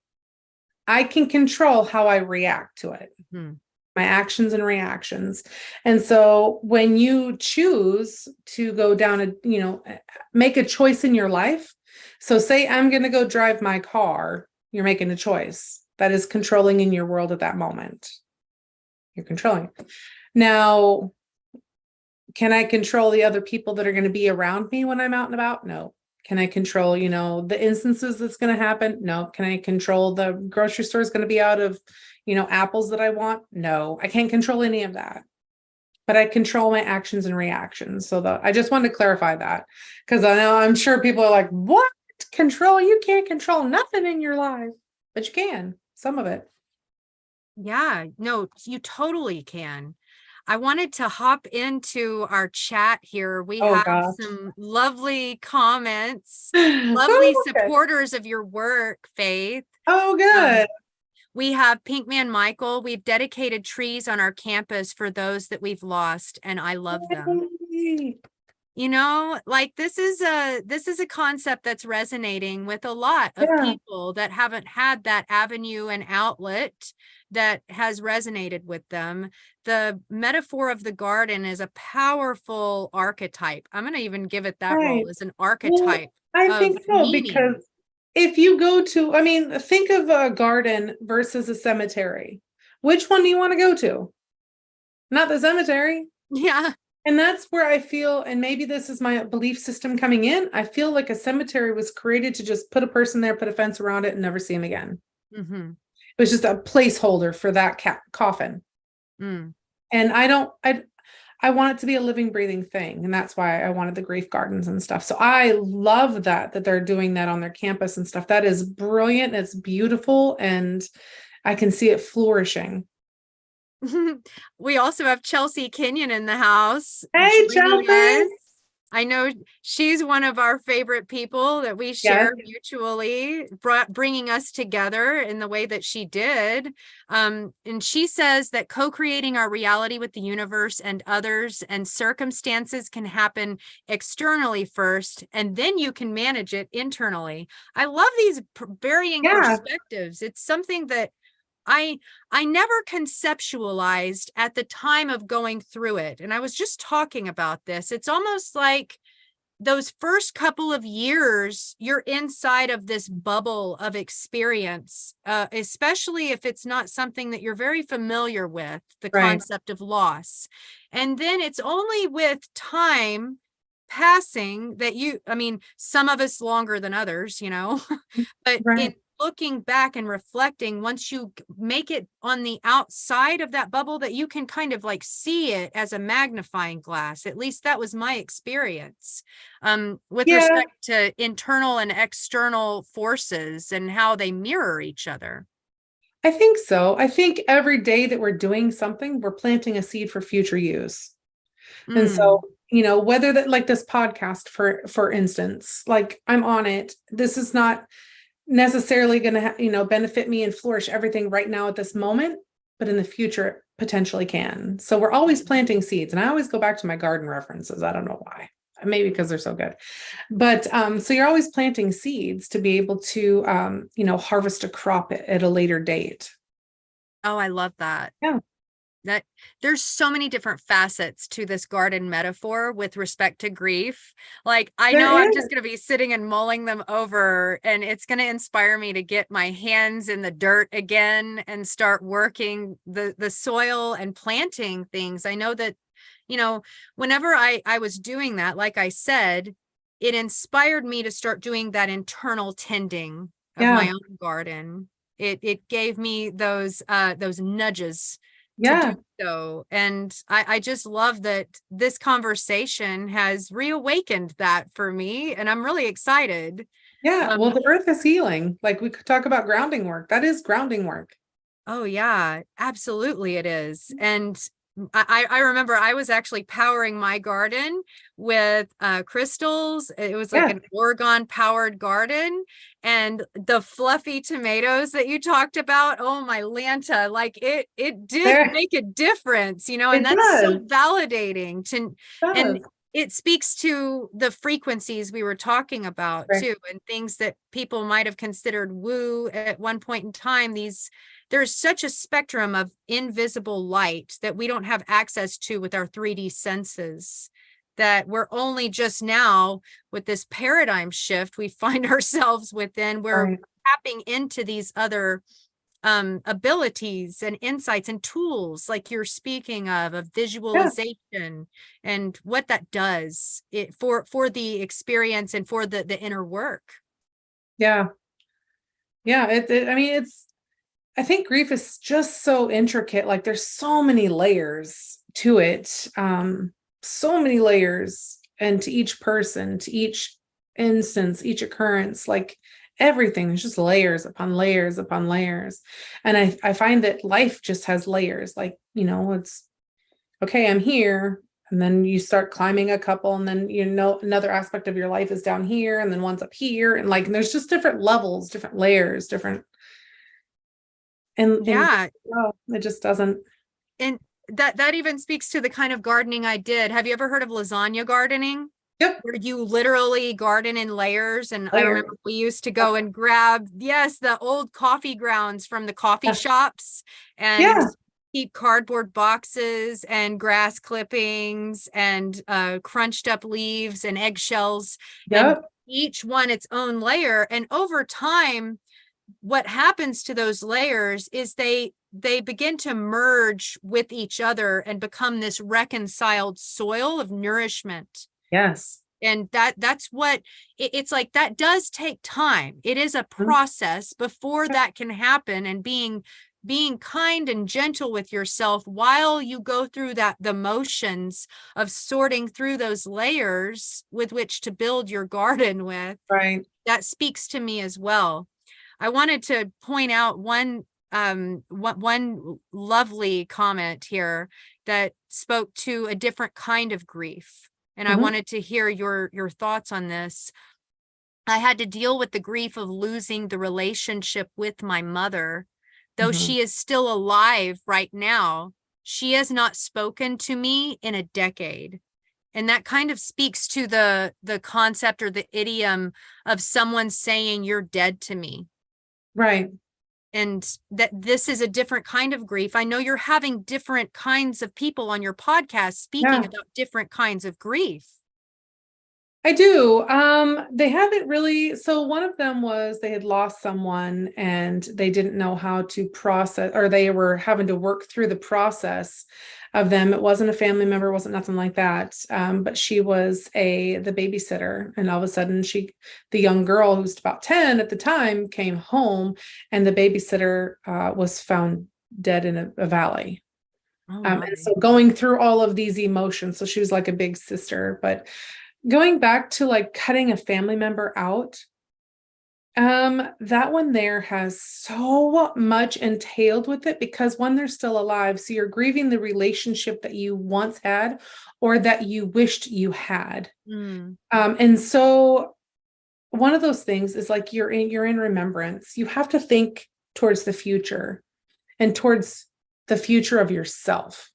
I can control how I react to it. My actions and reactions. And so when you choose to go down make a choice in your life. So say I'm going to go drive my car, you're making a choice that is controlling in your world at that moment. You're controlling. Now, can I control the other people that are going to be around me when I'm out and about? No. Can I control, the instances that's going to happen? No. Can I control the grocery store is going to be out of, apples that I want? No, I can't control any of that. But I control my actions and reactions. So I just wanted to clarify that, because I'm sure people are like, what? Control? You can't control nothing in your life, but you can, some of it.
Yeah, no, you totally can. I wanted to hop into our chat here. We have some lovely comments, lovely supporters of your work, Faith.
Oh, good.
We have Pinkman Michael. We've dedicated trees on our campus for those that we've lost, and I love them. Like this is a concept that's resonating with a lot of people that haven't had that avenue and outlet that has resonated with them. The metaphor of the garden is a powerful archetype. I'm going to even give it that role as an archetype.
Well, I think so, meaning. Because if you go to, think of a garden versus a cemetery. Which one do you want to go to? Not the cemetery.
Yeah.
And that's where I feel, and maybe this is my belief system coming in, I feel like a cemetery was created to just put a person there, put a fence around it, and never see him again. It was just a placeholder for that coffin. And I want it to be a living, breathing thing. And that's why I wanted the grief gardens and stuff. So I love that they're doing that on their campus and stuff. That is brilliant. It's beautiful. And I can see it flourishing.
We also have Chelsea Kenyon in the house.
Hey, Chelsea.
I know she's one of our favorite people that we
Yes.
share mutually, bringing us together in the way that she did. And she says that co-creating our reality with the universe and others and circumstances can happen externally first, and then you can manage it internally. I love these varying
Yeah.
perspectives. It's something that I never conceptualized at the time of going through it. And I was just talking about this. It's almost like those first couple of years, you're inside of this bubble of experience, especially if it's not something that you're very familiar with, the
Right.
concept of loss. And then it's only with time passing that I mean, some of us longer than others, but in
Right.
looking back and reflecting, once you make it on the outside of that bubble, that you can kind of like see it as a magnifying glass. At least that was my experience, with
Yeah.
respect to internal and external forces and how they mirror each other.
I think so. I think every day that we're doing something, we're planting a seed for future use. And so,
Mm.
whether that, like this podcast, for instance, like I'm on it. This is not necessarily going to, benefit me and flourish everything right now at this moment, but in the future it potentially can. So we're always planting seeds. And I always go back to my garden references. I don't know why. Maybe because they're so good. But so you're always planting seeds to be able to harvest a crop at a later date.
Oh, I love that.
Yeah.
That there's so many different facets to this garden metaphor with respect to grief. Like, I
There
know I'm
is.
just going to be sitting and mulling them over, and it's going to inspire me to get my hands in the dirt again and start working the soil and planting things. I know that, whenever I was doing that, like I said, it inspired me to start doing that internal tending of my
Yeah.
own garden. It gave me those nudges to do
Yeah.
so. And I just love that this conversation has reawakened that for me. And I'm really excited.
Yeah.
Um,
Well, the earth is healing. Like we could talk about grounding work. That is grounding work.
oh yeah, absolutely it is. And I remember I was actually powering my garden with crystals. It was like
Yeah.
an Oregon powered garden, and the fluffy tomatoes that you talked about. Oh my Lanta, like it did
There
make a difference, and
it
that's so
does.
validating to,
It
and
does.
it speaks to the frequencies we were talking about
Right.
too, and things that people might have considered woo at one point in time. There's such a spectrum of invisible light that we don't have access to with our 3D senses, that we're only just now, with this paradigm shift we find ourselves within, we're
Right.
tapping into these other abilities and insights and tools like you're speaking of
Yeah.
visualization, and what that does for the experience and for the inner work.
Yeah. Yeah. I mean, I think grief is just so intricate. Like there's so many layers to it. So many layers, and to each person, to each instance, each occurrence, like everything, there's just layers upon layers upon layers. And I find that life just has layers. Like, it's okay, I'm here. And then you start climbing a couple, and then another aspect of your life is down here, and then one's up here. And like there's just different levels, different layers, different. And
Yeah.
well, it just doesn't.
And that even speaks to the kind of gardening I did. Have you ever heard of lasagna gardening?
Yep.
Where you literally garden in layers. And I
Layers.
remember we used to go and grab, yes, the old coffee grounds from the coffee
Yeah.
shops, and
Yeah.
keep cardboard boxes and grass clippings and crunched up leaves and eggshells, and
Yep.
each one its own layer. And over time, what happens to those layers is they begin to merge with each other and become this reconciled soil of nourishment.
Yes.
And that's what it's like. That does take time. It is a
Mhm.
process before that can happen, and being kind and gentle with yourself while you go through the motions of sorting through those layers with which to build your garden with.
Right.
That speaks to me as well. I wanted to point out one lovely comment here that spoke to a different kind of grief. and I wanted to hear your thoughts on this. I had to deal with the grief of losing the relationship with my mother. Though she is still alive right now, she has not spoken to me in a decade. And that kind of speaks to the concept or the idiom of someone saying you're dead to me.
Right.
And that this is a different kind of grief. I know you're having different kinds of people on your podcast speaking about different kinds of grief.
I do. They haven't really. So one of them was they had lost someone and they didn't know how to process, or they were having to work through the process of them. It wasn't a family member, wasn't nothing like that. But she was the babysitter, and all of a sudden the young girl who was about 10 at the time came home, and the babysitter was found dead in a valley. And so going through all of these emotions, so she was like a big sister, but going back to like cutting a family member out, that one there has so much entailed with it, because when they're still alive, so you're grieving the relationship that you once had or that you wished you had. And so one of those things is like you're in remembrance. You have to think towards the future and towards the future of yourself.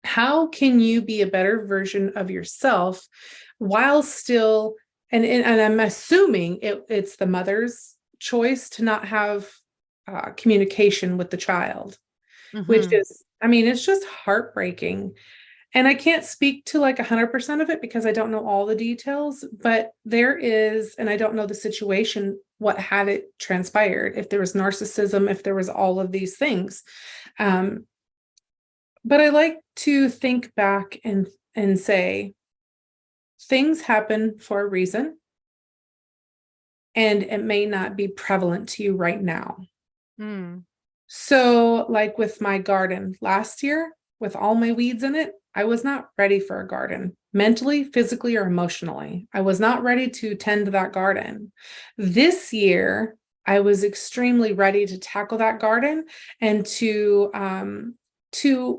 How can you be a better version of yourself while still, and I'm assuming it's the mother's choice to not have communication with the child, which is, I mean, it's just heartbreaking. And I can't speak to like 100% of it because I don't know all the details, but there is, and I don't know the situation, what had it transpired, if there was narcissism, if there was all of these things. But I like to think back and say, things happen for a reason, and it may not be prevalent to you right now. So like with my garden last year, with all my weeds in it, I was not ready for a garden, mentally, physically, or emotionally. I was not ready to tend that garden. This year, I was extremely ready to tackle that garden and to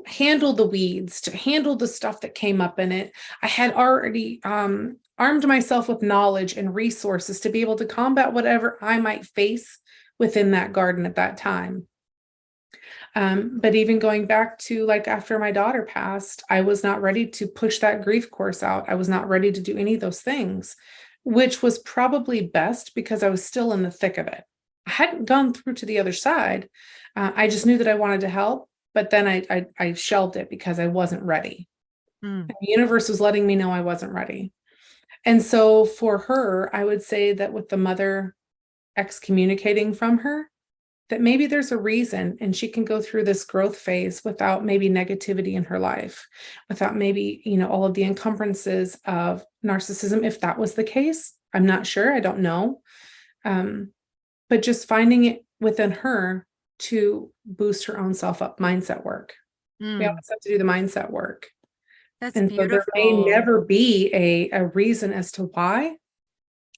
handle the weeds, to handle the stuff that came up in it. I had already armed myself with knowledge and resources to be able to combat whatever I might face within that garden at that time. But even going back to like after my daughter passed, I was not ready to push that grief course out. I was not ready to do any of those things, which was probably best because I was still in the thick of it. I hadn't gone through to the other side. I just knew that I wanted to help. But then I shelved it because I wasn't ready. The universe was letting me know I wasn't ready. And so for her, I would say that with the mother excommunicating from her, that maybe there's a reason, and she can go through this growth phase without maybe negativity in her life, without maybe, all of the encumbrances of narcissism, if that was the case. I'm not sure. I don't know. But just finding it within her to boost her own self up, mindset work. We always have to do the mindset work.
That's
and
beautiful.
So there may never be a reason as to why,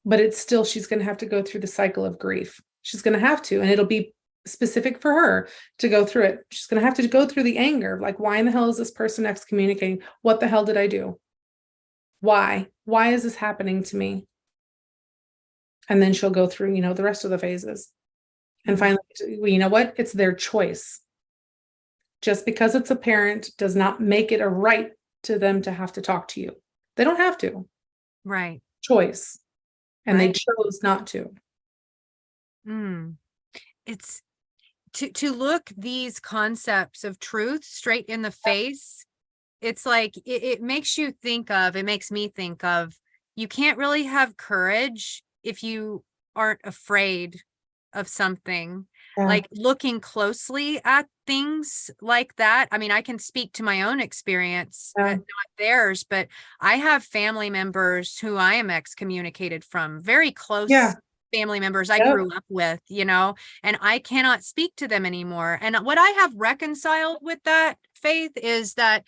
but it's still, she's going to have to go through the cycle of grief. She's going to have to, and it'll be specific for her to go through it. She's going to have to go through the anger. Like, why in the hell is this person excommunicating? What the hell did I do? Why is this happening to me? And then she'll go through, the rest of the phases. And finally, you know what? It's their choice. Just because it's a parent does not make it a right to them to have to talk to you. They don't have to.
Right.
Choice. And they chose not to.
It's to look these concepts of truth straight in the face. It's like, it makes me think of, you can't really have courage if you aren't afraid of something. Like looking closely at things like that. I mean, I can speak to my own experience, not theirs, but I have family members who I am excommunicated from, very close family members I grew up with, and I cannot speak to them anymore. And what I have reconciled with that, Faith, is that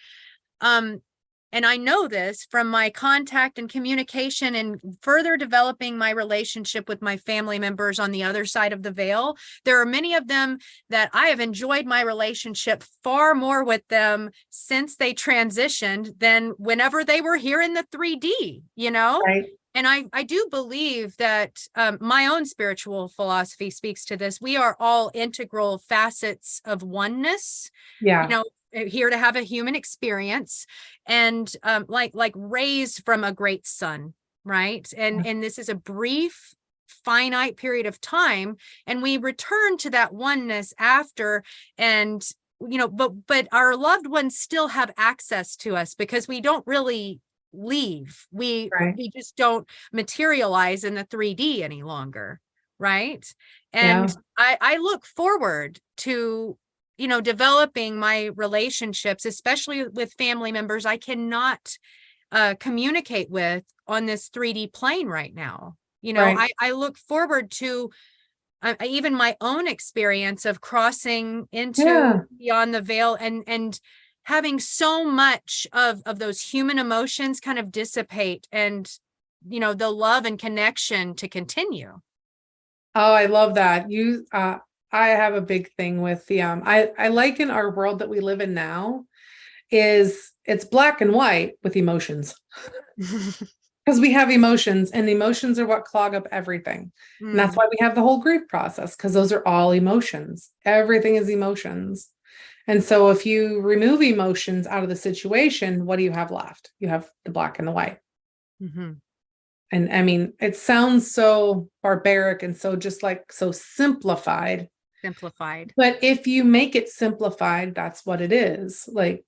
And I know this from my contact and communication and further developing my relationship with my family members on the other side of the veil. There are many of them that I have enjoyed my relationship far more with them since they transitioned than whenever they were here in the 3D,
Right.
And I do believe that my own spiritual philosophy speaks to this. We are all integral facets of oneness.
Yeah.
Here to have a human experience, and like raised from a great sun, right? And this is a brief, finite period of time, and we return to that oneness after, and but our loved ones still have access to us because we don't really leave. We just don't materialize in the 3D any longer, right? And I look forward to developing my relationships, especially with family members I cannot communicate with on this 3D plane right now. I look forward to even my own experience of crossing into beyond the veil and having so much of those human emotions kind of dissipate, and the love and connection to continue.
Oh, I love that. I have a big thing with the I liken our world that we live in now is it's black and white with emotions. Because we have emotions, and emotions are what clog up everything. And that's why we have the whole grief process, because those are all emotions. Everything is emotions. And so if you remove emotions out of the situation, what do you have left? You have the black and the white. And I mean, it sounds so barbaric and so just like so simplified. But if you make it simplified, that's what it is. Like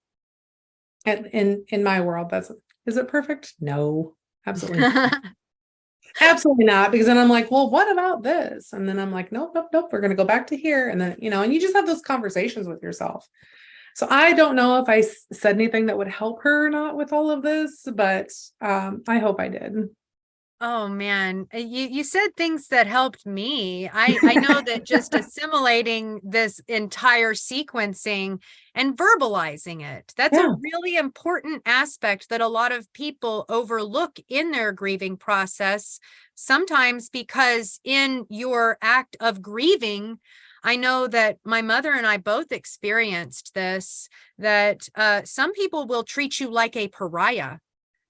in my world, is it perfect? No, absolutely not. Absolutely not. Because then I'm like, well, what about this? And then I'm like, nope. We're going to go back to here. And then, and you just have those conversations with yourself. So I don't know if I said anything that would help her or not with all of this, but I hope I did.
Oh man, you said things that helped me. I know that just assimilating this entire sequencing and verbalizing it, that's a really important aspect that a lot of people overlook in their grieving process, sometimes because in your act of grieving, I know that my mother and I both experienced this, that some people will treat you like a pariah.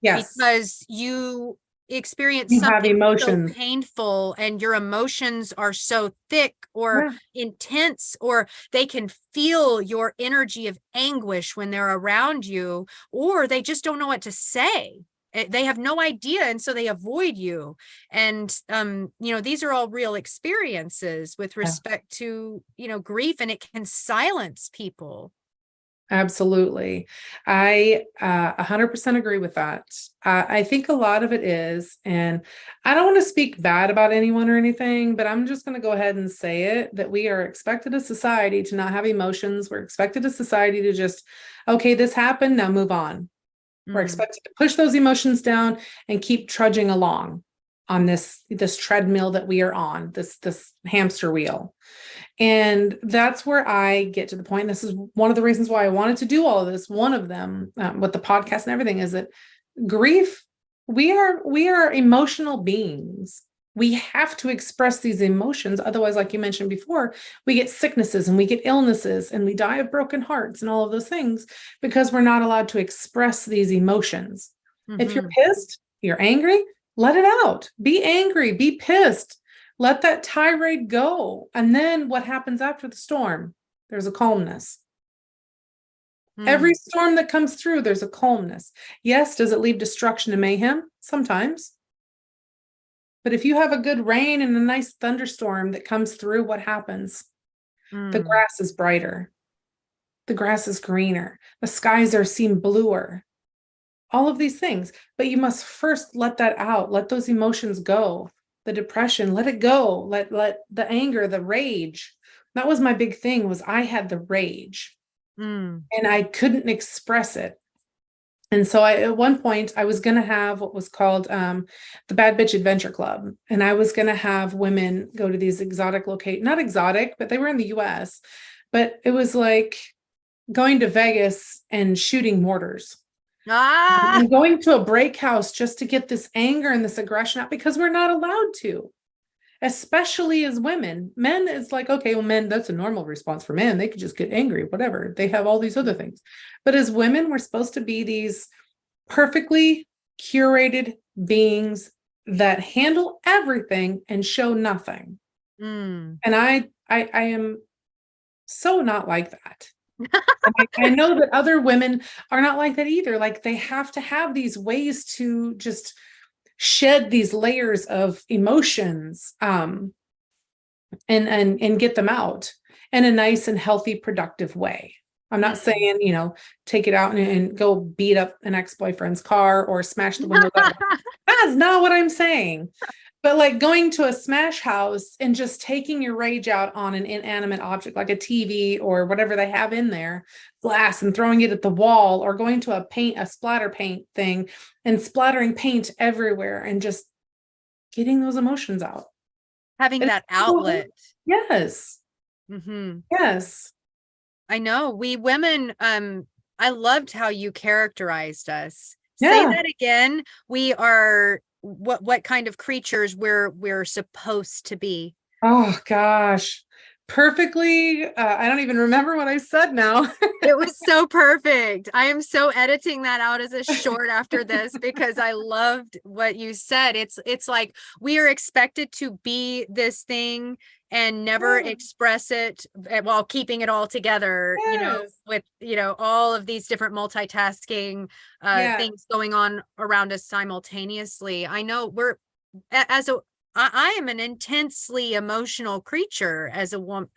Yes.
Because you experience something so painful and your emotions are so thick or intense, or they can feel your energy of anguish when they're around you, or they just don't know what to say. They have no idea, and so they avoid you. And these are all real experiences with respect to grief, and it can silence people.
Absolutely. I 100% agree with that. I think a lot of it is, and I don't want to speak bad about anyone or anything, but I'm just going to go ahead and say it, that we are expected as society to not have emotions. We're expected as society to just, okay, this happened, now move on. We're expected to push those emotions down and keep trudging along on this treadmill that we are on, this hamster wheel. And that's where I get to the point. This is one of the reasons why I wanted to do all of this. One of them, with the podcast and everything, is that grief, we are emotional beings. We have to express these emotions. Otherwise, like you mentioned before, we get sicknesses and we get illnesses and we die of broken hearts and all of those things because we're not allowed to express these emotions. If you're pissed, you're angry, let it out. Be angry, be pissed. Let that tirade go. And then what happens after the storm? There's a calmness. Every storm that comes through, there's a calmness. Yes, does it leave destruction and mayhem? Sometimes. But if you have a good rain and a nice thunderstorm that comes through, what happens? The grass is brighter. The grass is greener. The skies seem bluer. All of these things. But you must first let that out. Let those emotions go. The depression, let it go. Let the anger, the rage. That was my big thing, was I had the rage and I couldn't express it. And so at one point I was going to have what was called the Bad Bitch Adventure Club. And I was going to have women go to these exotic not exotic, but they were in the US, but it was like going to Vegas and shooting mortars.
Ah,
I'm going to a break house just to get this anger and this aggression out because we're not allowed to, especially as women. Men is like, okay, well, men, that's a normal response for men. They could just get angry, whatever. They have all these other things. But as women, we're supposed to be these perfectly curated beings that handle everything and show nothing.
mm.
And I am so not like that. I know that other women are not like that either. Like they have to have these ways to just shed these layers of emotions, and get them out in a nice and healthy, productive way. I'm not saying, take it out and go beat up an ex-boyfriend's car or smash the windows out. That's not what I'm saying. But like going to a smash house and just taking your rage out on an inanimate object like a TV or whatever they have in there, glass, and throwing it at the wall, or going to a splatter paint thing and splattering paint everywhere and just getting those emotions out.
Having
And
that outlet.
yes.
Mm-hmm.
Yes.
I know. We women, I loved how you characterized us. Say
Yeah.
that again. We are what kind of creatures we're supposed to be.
Oh gosh. Perfectly. I don't even remember what I said now.
It was so perfect. I am so editing that out as a short after this because I loved what you said. It's like we are expected to be this thing and never express it while keeping it all together,
Yes.
with, all of these different multitasking things going on around us simultaneously. I know as a I am an intensely emotional creature as a woman.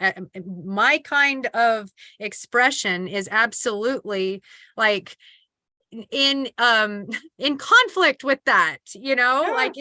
My kind of expression is absolutely like in conflict with that, like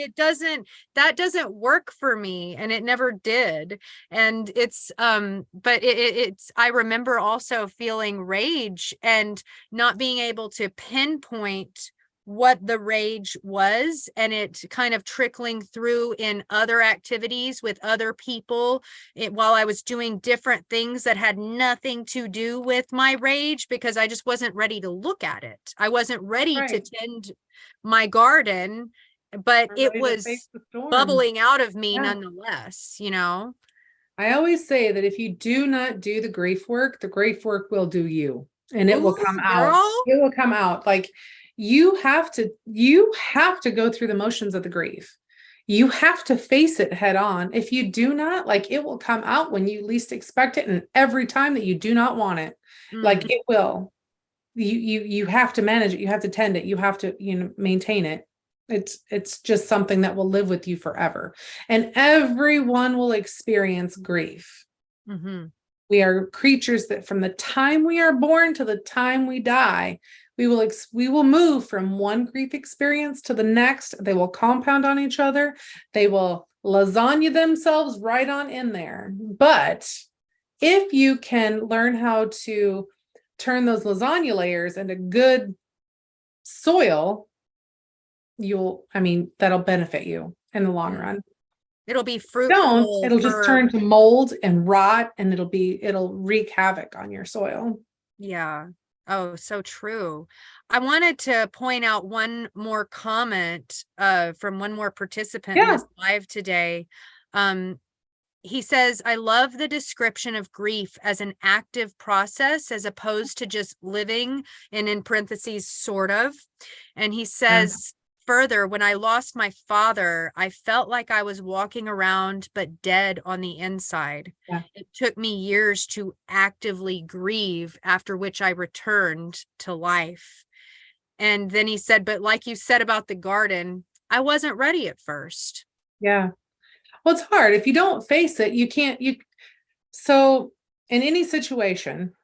that doesn't work for me, and it never did. And it's but it's I remember also feeling rage and not being able to pinpoint what the rage was, and it kind of trickling through in other activities with other people while I was doing different things that had nothing to do with my rage, because I just wasn't ready to look at it. I wasn't ready to tend my garden, but it was bubbling out of me nonetheless.
I always say that if you do not do the grief work will do you, and it will come out.
Girl.
It will come out. Like you have to go through the motions of the grief. You have to face it head on. If you do not, like, it will come out when you least expect it, and every time that you do not want it. Like it will. You have to manage it. You have to tend it. You have to, maintain it. It's just something that will live with you forever. And everyone will experience grief.
Mm-hmm.
We are creatures that from the time we are born to the time we die, we will move from one grief experience to the next. They will compound on each other. They will lasagna themselves right on in there. But if you can learn how to turn those lasagna layers into good soil, that'll benefit you in the long run.
It'll be fruitful.
It'll just turn to mold and rot, and it'll wreak havoc on your soil.
Yeah. Oh, so true. I wanted to point out one more comment from one more participant in this live today. He says, I love the description of grief as an active process as opposed to just living, and in parentheses, sort of. And he says, further, when I lost my father, I felt like I was walking around but dead on the inside.
Yeah.
It took me years to actively grieve, after which I returned to life. And then he said, but like you said about the garden, I wasn't ready at first.
Yeah. Well, it's hard. If you don't face it, you can't. So in any situation,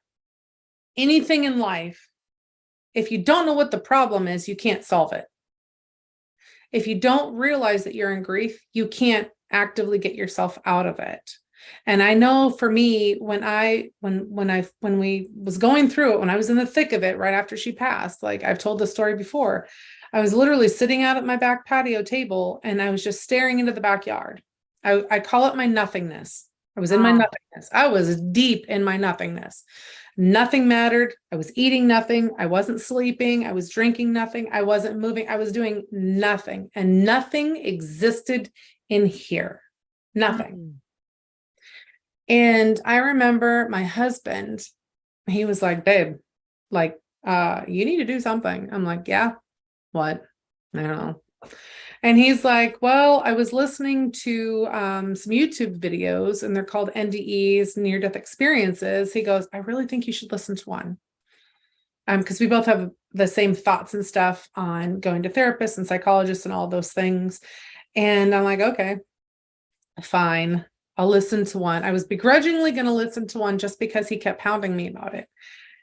anything in life, if you don't know what the problem is, you can't solve it. If you don't realize that you're in grief, you can't actively get yourself out of it. And I know for me, when we was going through it, when I was in the thick of it, right after she passed, like I've told this story before, I was literally sitting out at my back patio table and I was just staring into the backyard. I call it my nothingness. I was in my nothingness. I was deep in my nothingness. Nothing mattered. I was eating nothing. I wasn't sleeping. I was drinking nothing. I wasn't moving. I was doing nothing, and nothing existed in here. Nothing.
Mm.
And I remember my husband, he was like, babe, like, you need to do something. I'm like, yeah, what? I don't know. And he's like, well, I was listening to some YouTube videos, and they're called NDEs, near death experiences. He goes, I really think you should listen to one. Because we both have the same thoughts and stuff on going to therapists and psychologists and all those things. And I'm like, okay, fine. I'll listen to one. I was begrudgingly going to listen to one just because he kept pounding me about it.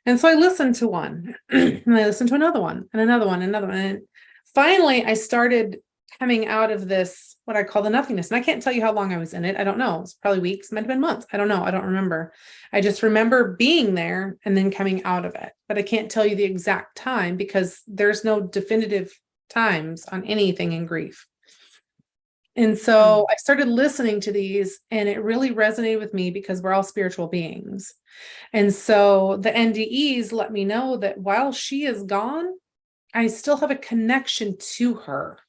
And so I listened to one, and I listened to another one, and another one, and another one. And finally, I started coming out of this, what I call the nothingness. And I can't tell you how long I was in it. I don't know. It's probably weeks, might have been months. I don't know. I don't remember. I just remember being there and then coming out of it. But I can't tell you the exact time, because there's no definitive times on anything in grief. And so I started listening to these, and it really resonated with me, because we're all spiritual beings. And so the NDEs let me know that while she is gone, I still have a connection to her,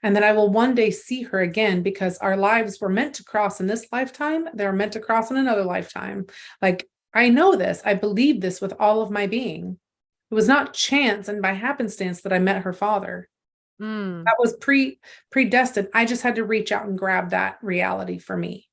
and that I will one day see her again, because our lives were meant to cross in this lifetime. They were meant to cross in another lifetime. Like, I know this. I believe this with all of my being. It was not chance and by happenstance that I met her father. That was predestined. I just had to reach out and grab that reality for me.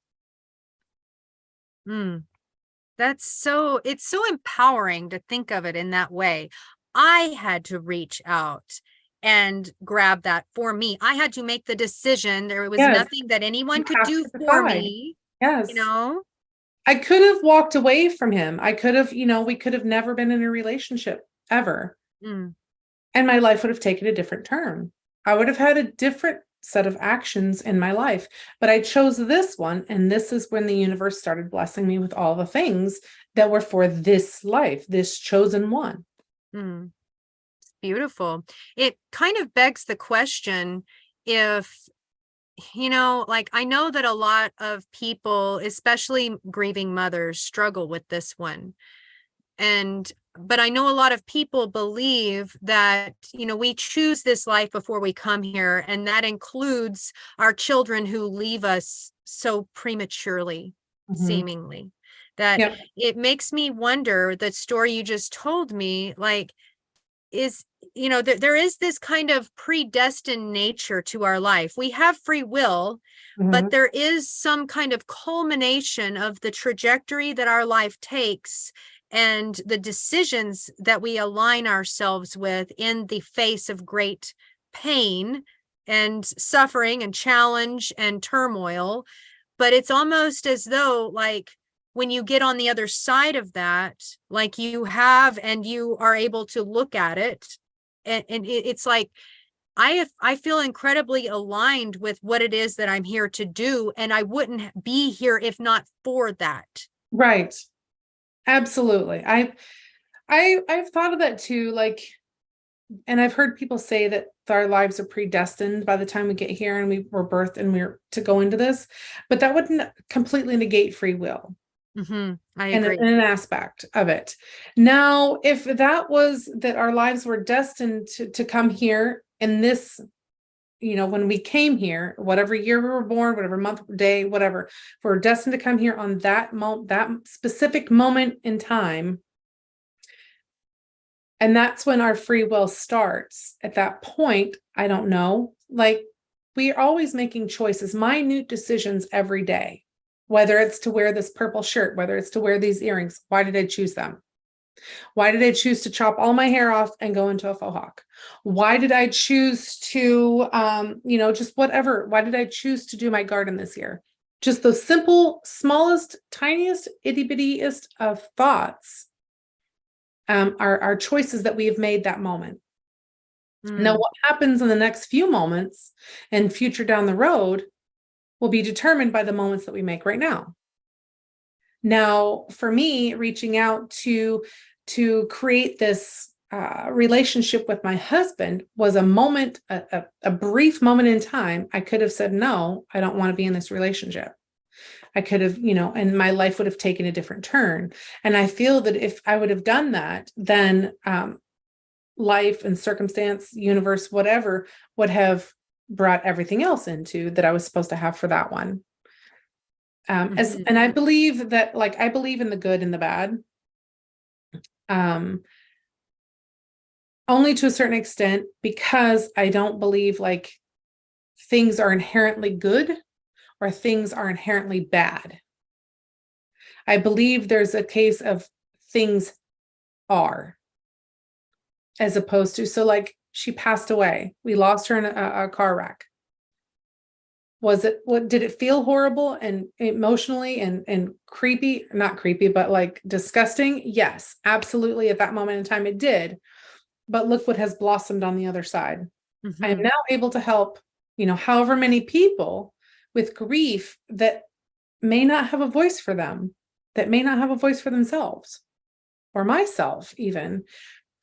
It's so empowering to think of it in that way. I had to reach out and grab that for me. I had to make the decision. There was nothing that anyone could do for me.
Yes.
You know,
I could have walked away from him. I could have, we could have never been in a relationship ever. And my life would have taken a different turn. I would have had a different set of actions in my life, but I chose this one. And this is when the universe started blessing me with all the things that were for this life, this chosen one.
It's beautiful. It kind of begs the question, if, like, I know that a lot of people, especially grieving mothers, struggle with this one. But I know a lot of people believe that, we choose this life before we come here. And that includes our children who leave us so prematurely, seemingly. That it makes me wonder, the story you just told me, like, is, there is this kind of predestined nature to our life. We have free will, but there is some kind of culmination of the trajectory that our life takes, and the decisions that we align ourselves with in the face of great pain and suffering and challenge and turmoil. But it's almost as though, like, when you get on the other side of that, like you have, and you are able to look at it, and it's like, I feel incredibly aligned with what it is that I'm here to do. And I wouldn't be here if not for that.
Right. Absolutely. I've thought of that too. Like, and I've heard people say that our lives are predestined by the time we get here and we were birthed and we're to go into this, but that wouldn't completely negate free will.
I agree.
In an aspect of it. Now, if that was that our lives were destined to come here in this, when we came here, whatever year we were born, whatever month, day, whatever, we're destined to come here on that specific moment in time. And that's when our free will starts. At that point, I don't know, like, we are always making choices, minute decisions every day, whether it's to wear this purple shirt, whether it's to wear these earrings. Why did I choose them? Why did I choose to chop all my hair off and go into a faux hawk? Why did I choose to, just whatever? Why did I choose to do my garden this year? Just those simple, smallest, tiniest, itty bittiest of thoughts are choices that we have made that moment. Now, what happens in the next few moments and future down the road will be determined by the moments that we make right now. Now, for me, reaching out to create this relationship with my husband was a moment, a brief moment in time. I could have said, no, I don't want to be in this relationship. I could have, and my life would have taken a different turn. And I feel that if I would have done that, then life and circumstance, universe, whatever, would have brought everything else into that I was supposed to have for that one. And I believe that, like, I believe in the good and the bad. Only to a certain extent, because I don't believe like things are inherently good or things are inherently bad. I believe there's a case of things are, as opposed to, so like she passed away. We lost her in a car wreck. Did it feel horrible and emotionally and creepy? Not creepy, but like disgusting? Yes, absolutely. At that moment in time, it did. But look what has blossomed on the other side. I am now able to help, however many people with grief that may not have a voice for them, that may not have a voice for themselves or myself even.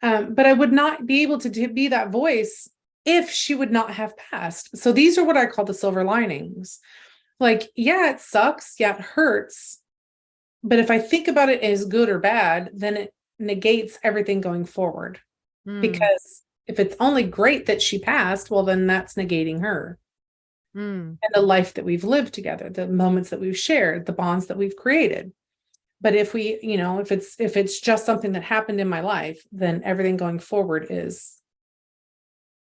But I would not be able to be that voice if she would not have passed. So these are what I call the silver linings. Like, yeah, it sucks. Yeah, it hurts. But if I think about it as good or bad, then it negates everything going forward. Because if it's only great that she passed, well, then that's negating her and the life that we've lived together, the moments that we've shared, the bonds that we've created. But if we, if it's just something that happened in my life, then everything going forward is.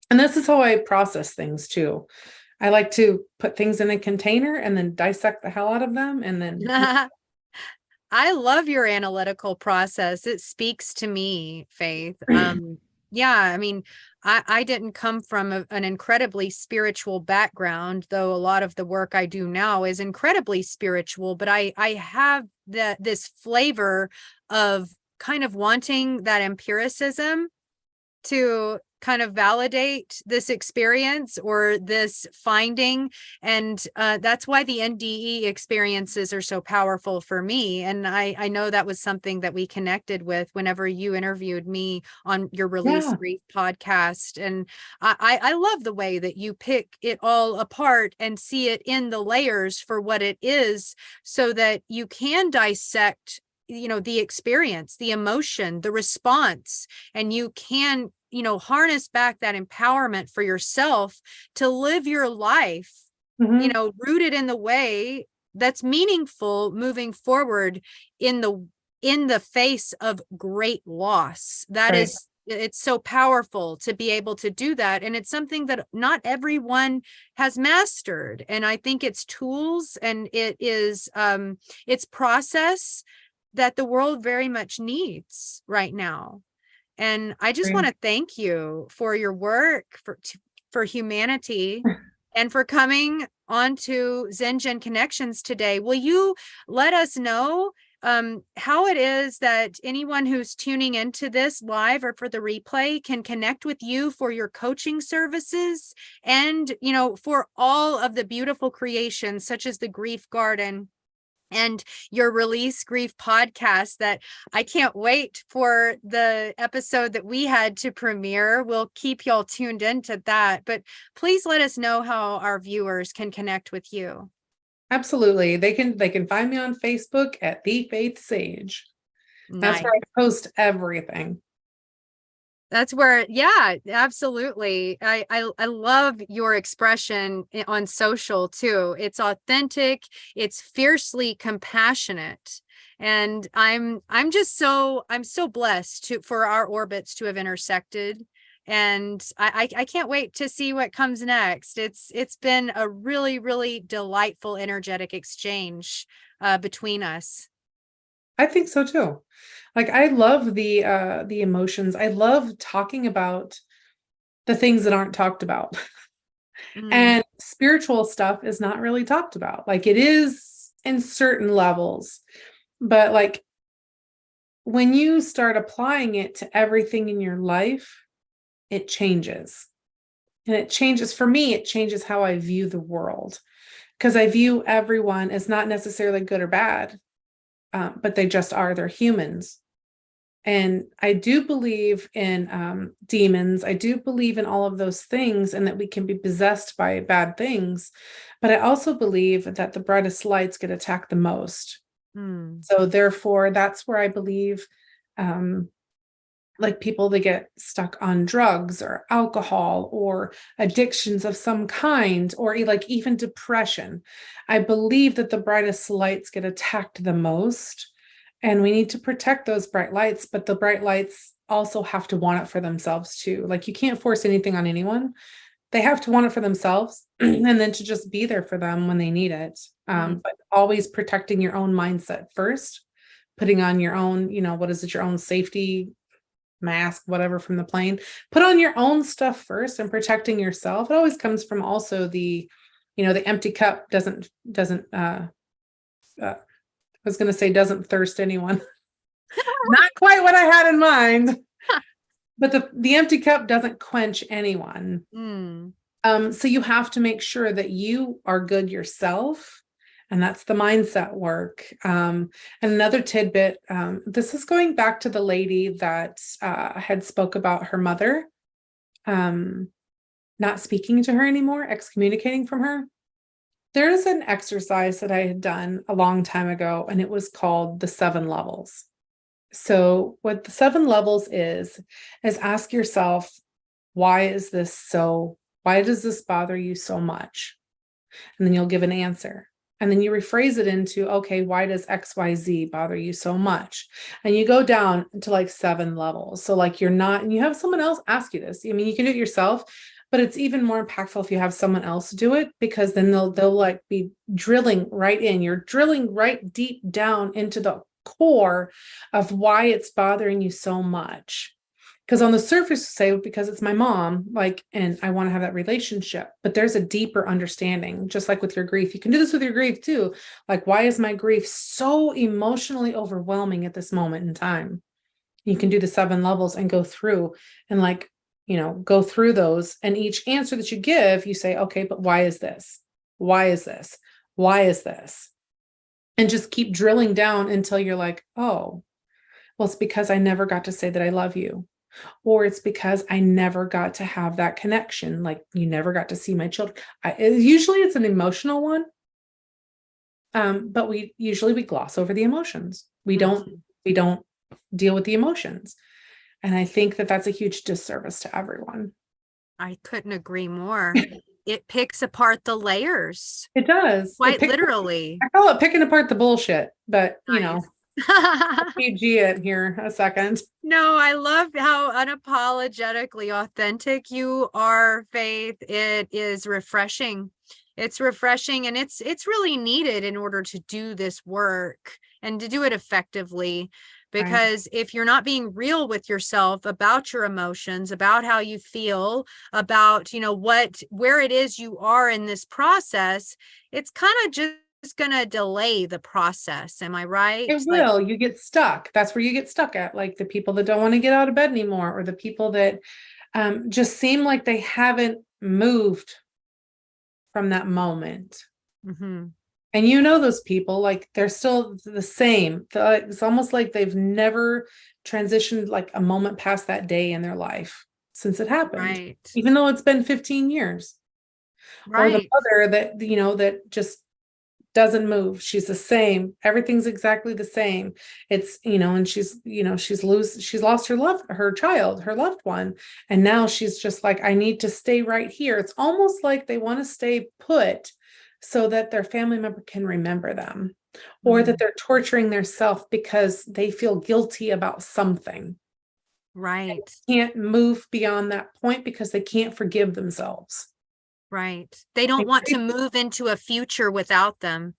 And this is how I process things too. I like to put things in a container and then dissect the hell out of them. And then
I love your analytical process. It speaks to me, Faith. Yeah, I mean, I didn't come from an incredibly spiritual background, though a lot of the work I do now is incredibly spiritual, but I have this flavor of kind of wanting that empiricism to kind of validate this experience or this finding. And that's why the NDE experiences are so powerful for me. And I know that was something that we connected with whenever you interviewed me on your Release Grief podcast. And I love the way that you pick it all apart and see it in the layers for what it is, so that you can dissect the experience, the emotion, the response, and you can harness back that empowerment for yourself to live your life, rooted in the way that's meaningful moving forward in the face of great loss. That is, it's so powerful to be able to do that. And it's something that not everyone has mastered. And I think it's tools and it is, it's process that the world very much needs right now. And I just want to thank you for your work for humanity and for coming on to ZenJen Connections today. Will you let us know how it is that anyone who's tuning into this live or for the replay can connect with you for your coaching services and, for all of the beautiful creations such as the Grief Garden and your Release Grief podcast that I can't wait for the episode that we had to premiere. We'll keep y'all tuned into that, but please let us know how our viewers can connect with you.
Absolutely. They can find me on Facebook at The Faith Sage. That's where I post everything.
That's where, yeah, absolutely. I love your expression on social too. It's authentic. It's fiercely compassionate. And I'm so blessed for our orbits to have intersected. And I can't wait to see what comes next. It's been a really, really delightful, energetic exchange between us.
I think so too. Like, I love the emotions. I love talking about the things that aren't talked about. And spiritual stuff is not really talked about. Like, it is in certain levels, but like when you start applying it to everything in your life, it changes. And it changes, for me, it changes how I view the world, because I view everyone as not necessarily good or bad, but they just are. They're humans. And I do believe in demons. I do believe in all of those things, and that we can be possessed by bad things. But I also believe that the brightest lights get attacked the most.
Mm.
So therefore, that's where I believe, like people that get stuck on drugs or alcohol or addictions of some kind, or like even depression. I believe that the brightest lights get attacked the most, and we need to protect those bright lights, but the bright lights also have to want it for themselves too. Like you can't force anything on anyone. They have to want it for themselves and then to just be there for them when they need it. But always protecting your own mindset first, putting on your own, what is it, your own safety mask, whatever, from the plane. Put on your own stuff first and protecting yourself. It always comes from also the empty cup doesn't I was going to say doesn't thirst anyone. Not quite what I had in mind. But the empty cup doesn't quench anyone. So you have to make sure that you are good yourself. And that's the mindset work. And another tidbit, this is going back to the lady that had spoke about her mother not speaking to her anymore, excommunicating from her. There's an exercise that I had done a long time ago, and it was called the 7 levels. So what the 7 levels is ask yourself, why does this bother you so much? And then you'll give an answer. And then you rephrase it into, okay, why does XYZ bother you so much? And you go down to like 7 levels. So like and you have someone else ask you this. I mean, you can do it yourself, but it's even more impactful if you have someone else do it, because then they'll like be drilling right in. You're drilling right deep down into the core of why it's bothering you so much. Because on the surface, say, because it's my mom, like, and I want to have that relationship, but there's a deeper understanding, just like with your grief. You can do this with your grief too. Like, why is my grief so emotionally overwhelming at this moment in time? You can do the 7 levels and go through and go through those. And each answer that you give, you say, okay, but why is this? Why is this? Why is this? And just keep drilling down until you're like, oh, well, it's because I never got to say that I love you. Or it's because I never got to have that connection. Like you never got to see my children. Usually it's an emotional one. But we gloss over the emotions. We don't deal with the emotions. And I think that that's a huge disservice to everyone.
I couldn't agree more. It picks apart the layers.
It does.
Quite literally.
I call it picking apart the bullshit, but PG it here a second.
No, I love how unapologetically authentic you are, Faith. It is refreshing. It's refreshing, and it's really needed in order to do this work and to do it effectively. Because if you're not being real with yourself about your emotions, about how you feel, about, where it is you are in this process, it's kind of just going to delay the process. Am I right?
It will. You get stuck. That's where you get stuck at, like the people that don't want to get out of bed anymore, or the people that just seem like they haven't moved from that moment.
Mm-hmm.
And those people, like they're still the same. It's almost like they've never transitioned like a moment past that day in their life since it happened.
Right.
Even though it's been 15 years. Right. Or the mother that, that just doesn't move. She's the same. Everything's exactly the same. It's, and she's lost her child, her loved one. And now she's just like, I need to stay right here. It's almost like they want to stay put so that their family member can remember them, or that they're torturing themselves because they feel guilty about something.
Right.
They can't move beyond that point because they can't forgive themselves.
Right. They don't want to move into a future without them.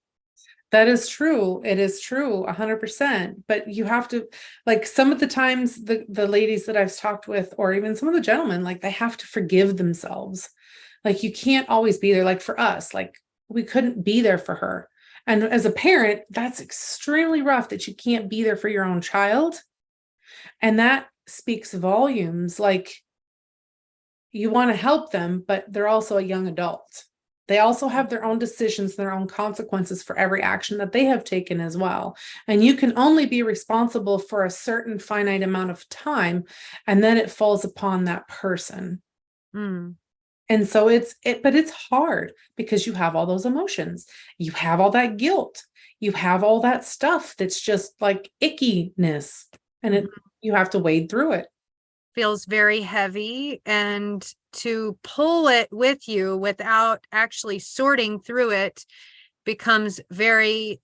That is true. It is true 100%. But you have to, like, some of the times the ladies that I've talked with, or even some of the gentlemen, like they have to forgive themselves. Like you can't always be there. Like for us, like we couldn't be there for her. And as a parent, that's extremely rough that you can't be there for your own child. And that speaks volumes. Like you want to help them, but they're also a young adult. They also have their own decisions, their own consequences for every action that they have taken as well. And you can only be responsible for a certain finite amount of time, and then it falls upon that person. And so but it's hard because you have all those emotions. You have all that guilt. You have all that stuff that's just like ickiness. And you have to wade through it.
Feels very heavy, and to pull it with you without actually sorting through it becomes very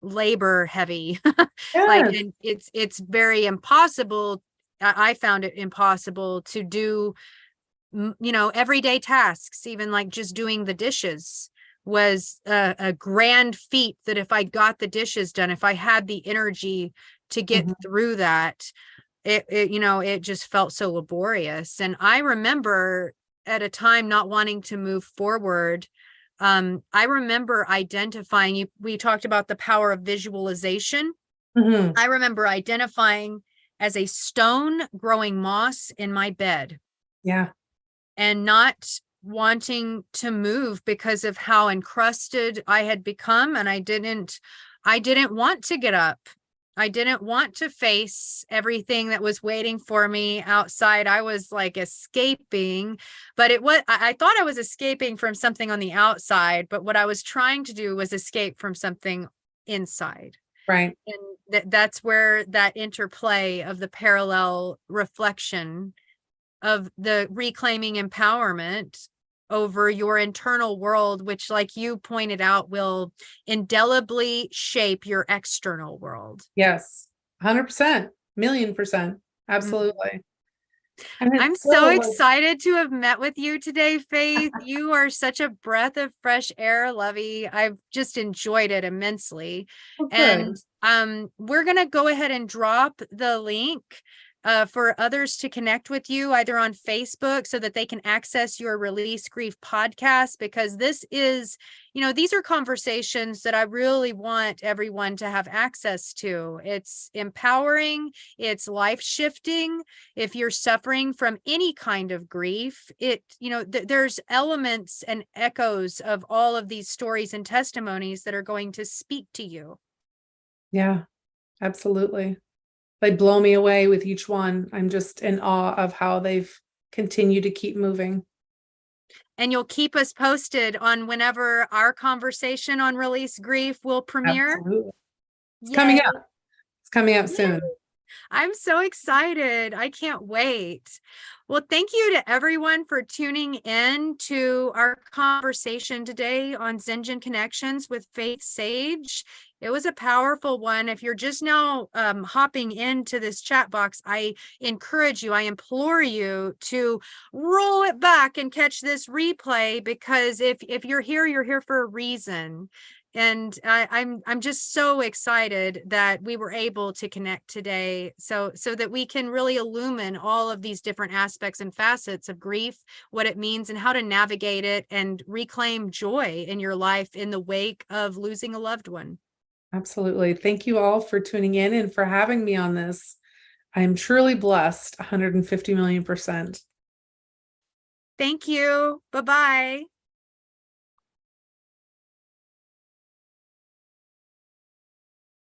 labor heavy. Like,
Yes.
and it's very impossible. I found it impossible to do, everyday tasks. Even like just doing the dishes was a grand feat, that if I got the dishes done, if I had the energy to get through that, it just felt so laborious. And I remember at a time not wanting to move forward. I remember identifying, we talked about the power of visualization. I remember identifying as a stone growing moss in my bed.
Yeah.
And not wanting to move because of how encrusted I had become. And I didn't want to get up. I didn't want to face everything that was waiting for me outside. I was like escaping, but I thought I was escaping from something on the outside, but what I was trying to do was escape from something inside.
Right.
And that's where that interplay of the parallel reflection of the reclaiming empowerment over your internal world, which, like you pointed out, will indelibly shape your external world.
Yes. 100%, %1,000,000%. Absolutely.
I'm so excited to have met with you today, Faith. You are such a breath of fresh air, Lovey. I've just enjoyed it immensely. And we're going to go ahead and drop the link for others to connect with you, either on Facebook, so that they can access your Release Grief podcast, because this is, these are conversations that I really want everyone to have access to. It's empowering, it's life shifting. If you're suffering from any kind of grief, there's elements and echoes of all of these stories and testimonies that are going to speak to you.
Yeah, absolutely. They blow me away with each one. I'm just in awe of how they've continued to keep moving.
And you'll keep us posted on whenever our conversation on Release Grief will premiere.
Absolutely. It's coming up. It's coming up soon.
I'm so excited. I can't wait. Well, thank you to everyone for tuning in to our conversation today on ZenJen Connections with Faith Sage. It was a powerful one. If you're just now hopping into this chat box, I encourage you, I implore you to roll it back and catch this replay, because if you're here for a reason. And I'm just so excited that we were able to connect today, so that we can really illumine all of these different aspects and facets of grief, what it means and how to navigate it and reclaim joy in your life in the wake of losing a loved one. Absolutely. Thank you all for tuning in and for having me on this. I'm truly blessed, 150 million%. Thank you. Bye-bye.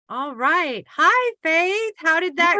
All right. Hi, Faith. How did that